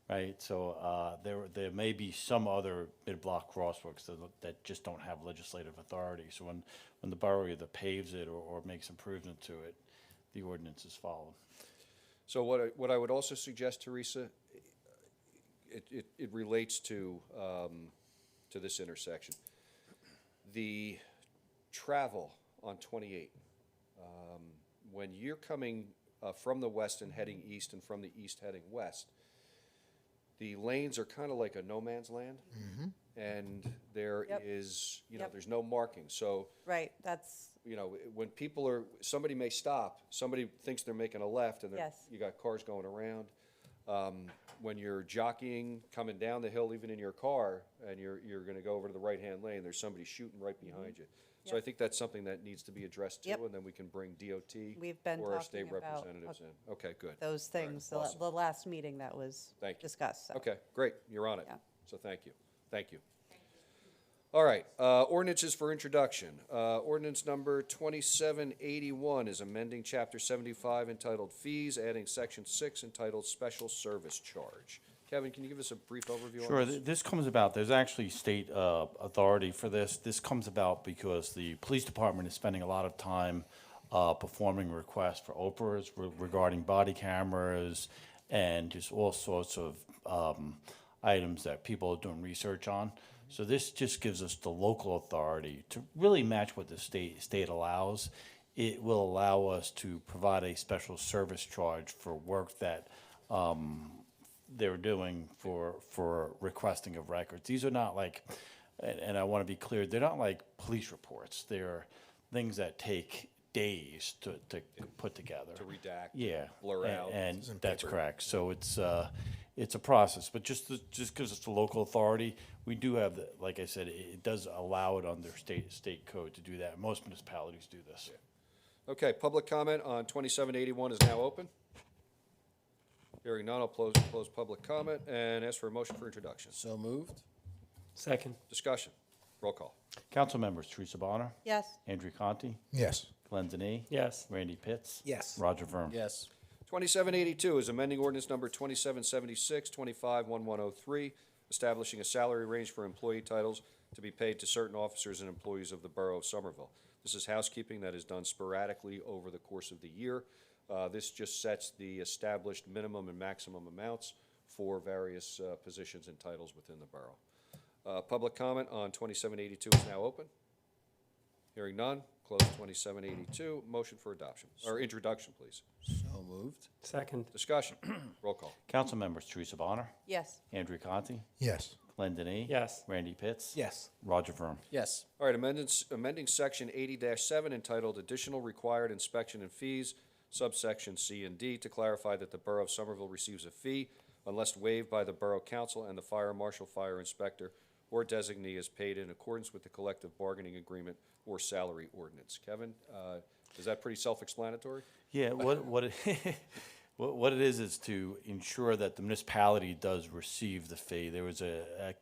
Right, so there may be some other mid-block crosswalks that just don't have legislative authority. So when the borough either paves it or makes improvement to it, the ordinance is followed. So what I would also suggest, Teresa, it relates to this intersection. The travel on 28, when you're coming from the west and heading east and from the east heading west, the lanes are kind of like a no man's land. And there Yep. is, Yep. there's no marking. So, Right, that's, when somebody may stop, somebody thinks they're making a left, and Yes. you got cars going around. When you're jockeying, coming down the hill, even in your car, and you're going to go over to the right-hand lane, there's somebody shooting right behind you. So I Yep. think that's something that needs to be addressed too, Yep. and then we can bring DOT We've been or our state talking about, representatives in. Okay, good. those All right, things, awesome. the last meeting that was Thank you. discussed, so. Okay, great, you're on it. Yeah. So thank you. Thank you. All right, ordinances for introduction. Ordinance number 2781 is amending Chapter 75 entitled Fees, adding Section 6 entitled Special Service Charge. Kevin, can you give us a brief overview Sure, on this? this comes about, there's actually state authority for this. This comes about because the police department is spending a lot of time performing requests for Oprahs regarding body cameras and just all sorts of items that people are doing research on. So this just gives us the local authority to really match what the state allows. It will allow us to provide a special service charge for work that they're doing for requesting of records. These are not like, and I want to be clear, they're not like police reports. They're things that take days to put together. To redact, Yeah. blur out. And that's correct. So it's a process, but just gives us the local authority. We do have, like I said, it does allow it under state code to do that. Most municipalities do this. Okay, public comment on 2781 is now open. Hearing none, I'll close public comment and ask for a motion for introduction. So moved? Second. Discussion. Roll call. Council members, Teresa Bonner, Yes, Andrew Conti, Yes. Glenn Denny, Yes. Randy Pitts. Yes. Roger Vroom. Yes. 2782 is amending ordinance number 2776, 251103, establishing a salary range for employee titles to be paid to certain officers and employees of the Borough of Somerville. This is housekeeping that is done sporadically over the course of the year. This just sets the established minimum and maximum amounts for various positions and titles within the borough. Public comment on 2782 is now open. Hearing none, close 2782. Motion for adoption, or introduction, please. So moved? Second. Discussion. Roll call. Council members, Teresa Bonner, yes, Andrew Conti, Yes. Glenn Denny. Yes. Randy Pitts. Yes. Roger Vroom. Yes. All right, amending section 80-7 entitled Additional Required Inspection and Fees, subsection C and D, to clarify that the Borough of Somerville receives a fee unless waived by the Borough Council, and the fire marshal, fire inspector, or designee is paid in accordance with the collective bargaining agreement or salary ordinance. Kevin, is that pretty self-explanatory? Yeah, what it is to ensure that the municipality does receive the fee. There was a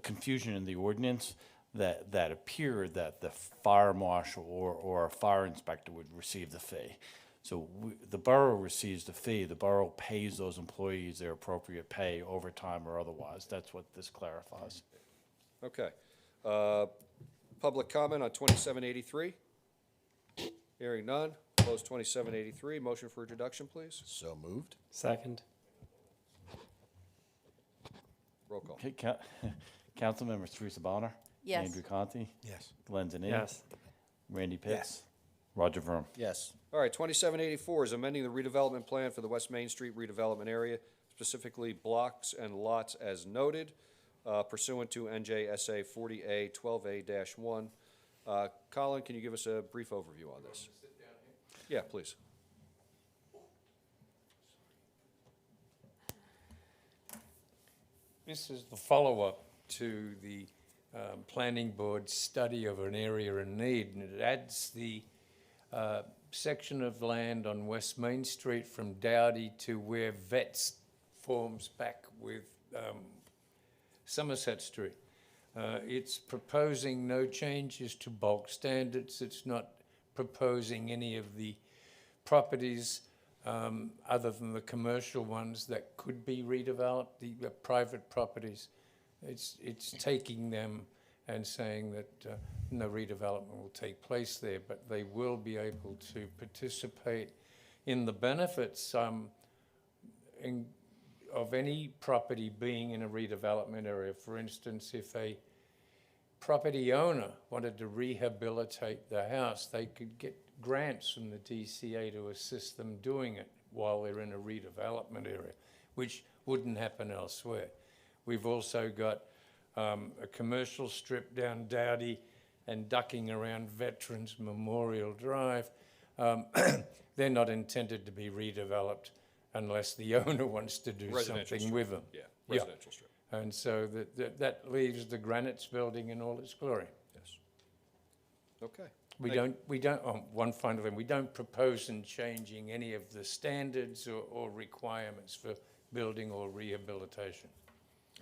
confusion in the ordinance that appeared that the fire marshal or a fire inspector would receive the fee. So the borough receives the fee. The borough pays those employees their appropriate pay, overtime or otherwise. That's what this clarifies. Okay. Public comment on 2783? Hearing none, close 2783. Motion for introduction, please. So moved? Second. Roll call. Okay, Council members, Teresa Bonner. Yes. Andrew Conti. Yes. Glenn Denny. Yes. Randy Pitts. Yes. Roger Vroom. Yes. All right, 2784 is amending the redevelopment plan for the West Main Street redevelopment area, specifically blocks and lots as noted pursuant to NJSA 40A 12A-1. Colin, can you give us a brief overview on this? Yeah, please. This is the follow-up to the planning board study of an area in need, and it adds the section of land on West Main Street from Dowdy to where Vets forms back with Somerset Street. It's proposing no changes to bulk standards. It's not proposing any of the properties, other than the commercial ones that could be redeveloped, the private properties. It's taking them and saying that no redevelopment will take place there, but they will be able to participate in the benefits of any property being in a redevelopment area. For instance, if a property owner wanted to rehabilitate their house, they could get grants from the DCA to assist them doing it while they're in a redevelopment area, which wouldn't happen elsewhere. We've also got a commercial strip down Dowdy and ducking around Veterans Memorial Drive. They're not intended to be redeveloped unless the owner wants to do Residential something strip. with them. Yeah, residential strip. And so that leaves the Granites building in all its glory. Yes. Okay. We don't, one final thing, we don't propose in changing any of the standards or requirements for building or rehabilitation.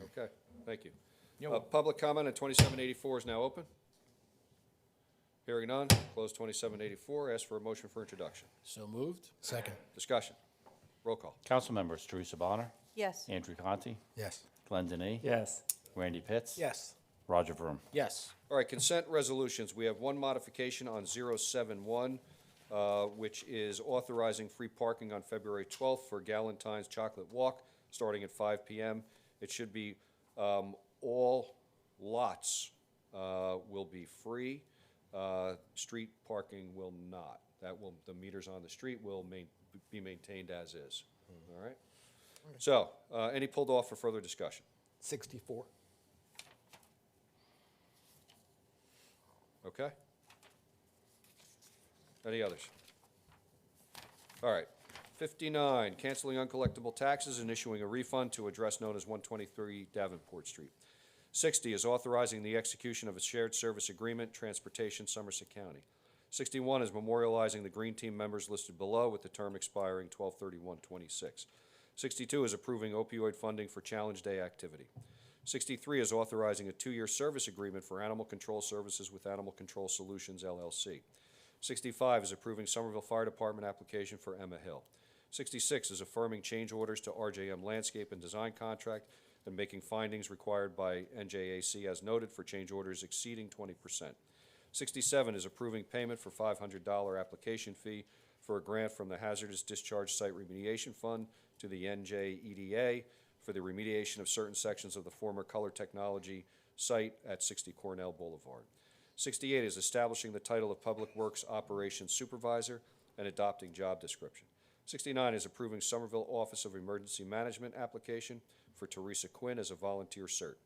Okay, thank you. Public comment on 2784 is now open. Hearing none, close 2784. Ask for a motion for introduction. So moved. Second. Discussion. Roll call. Council members: Teresa Bonner, Yes. Andrew Conti, Yes. Glenn Denny, Yes. Randy Pitts, Yes. Roger Vroom. Yes. All right, consent resolutions. We have one modification on 071, which is authorizing free parking on February 12th for Galentine's Chocolate Walk, starting at 5 p.m. It should be all lots will be free. Street parking will not. The meters on the street will be maintained as is. All right? So, any pulled off for further discussion? 64. Okay? Any others? All right. 59, canceling uncollectible taxes and issuing a refund to address known as 123 Davenport Street. 60 is authorizing the execution of a shared service agreement, transportation, Somerset County. 61 is memorializing the Green Team members listed below with the term expiring 12/31/26. 62 is approving opioid funding for Challenge Day activity. 63 is authorizing a 2-year service agreement for animal control services with Animal Control Solutions, LLC. 65 is approving Somerville Fire Department application for Emma Hill. 66 is affirming change orders to RJM Landscape and Design Contract and making findings required by NJAC as noted for change orders exceeding 20%. 67 is approving payment for $500 application fee for a grant from the Hazardous Discharge Site Remediation Fund to the NJEDA for the remediation of certain sections of the former Color Technology site at 60 Cornell Boulevard. 68 is establishing the title of Public Works Operations Supervisor and adopting job description. 69 is approving Somerville Office of Emergency Management application for Teresa Quinn as a volunteer cert.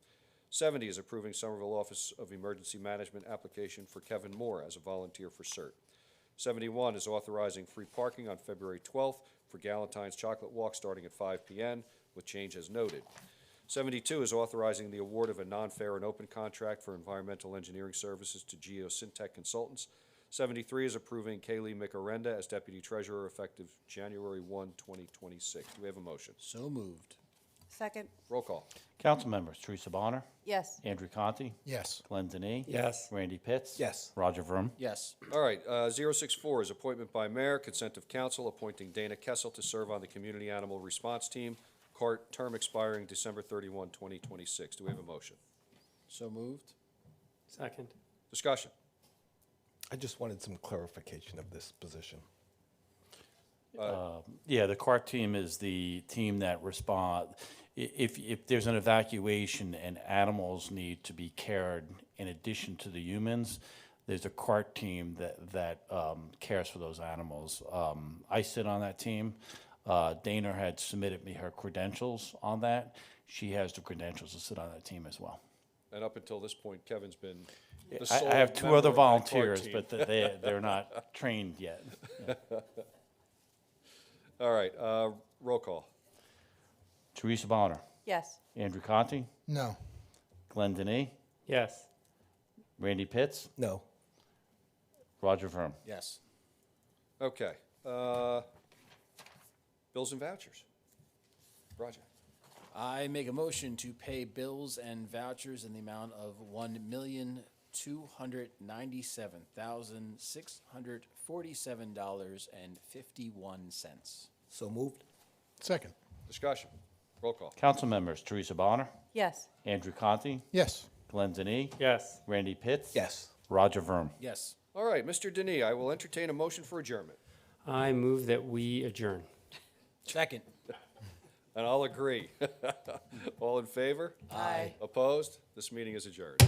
70 is approving Somerville Office of Emergency Management application for Kevin Moore as a volunteer for cert. 71 is authorizing free parking on February 12th for Galentine's Chocolate Walk starting at 5 p.m. with change as noted. 72 is authorizing the award of a non-fair and open contract for environmental engineering services to Geosyntec Consultants. 73 is approving Kaylee McArenda as Deputy Treasurer effective January 1, 2026. Do we have a motion? So moved. Second. Roll call. Council members: Teresa Bonner, Yes. Andrew Conti, Yes. Glenn Denny, Yes. Randy Pitts, Yes. Roger Vroom. Yes. All right, 064 is appointment by mayor, consent of council, appointing Dana Kessel to serve on the Community Animal Response Team, CART, term expiring December 31, 2026. Do we have a motion? So moved. Second. Discussion. I just wanted some clarification of this position. Yeah, the CART team is the team that respond, if there's an evacuation and animals need to be cared in addition to the humans, there's a CART team that cares for those animals. I sit on that team. Dana had submitted me her credentials on that. She has the credentials to sit on that team as well. And up until this point, Kevin's been the I sole have two member other of my CART volunteers, team. but they're not trained yet. All right, roll call. Teresa Bonner, Yes. Andrew Conti, No. Glenn Denny, Yes. Randy Pitts, No. Roger Vroom. Yes. Okay. Bills and vouchers. Roger. I make a motion to pay bills and vouchers in the amount of $297,647.51. So moved. Second. Discussion. Roll call. Council members: Teresa Bonner, Yes. Andrew Conti, Yes. Glenn Zaney, Yes. Randy Pitts. Yes. Roger Vroom. Yes. All right, Mr. Denis, I will entertain a motion for adjournment. I move that we adjourn. Second. And I'll agree. All in favor? Aye. Opposed? This meeting is adjourned.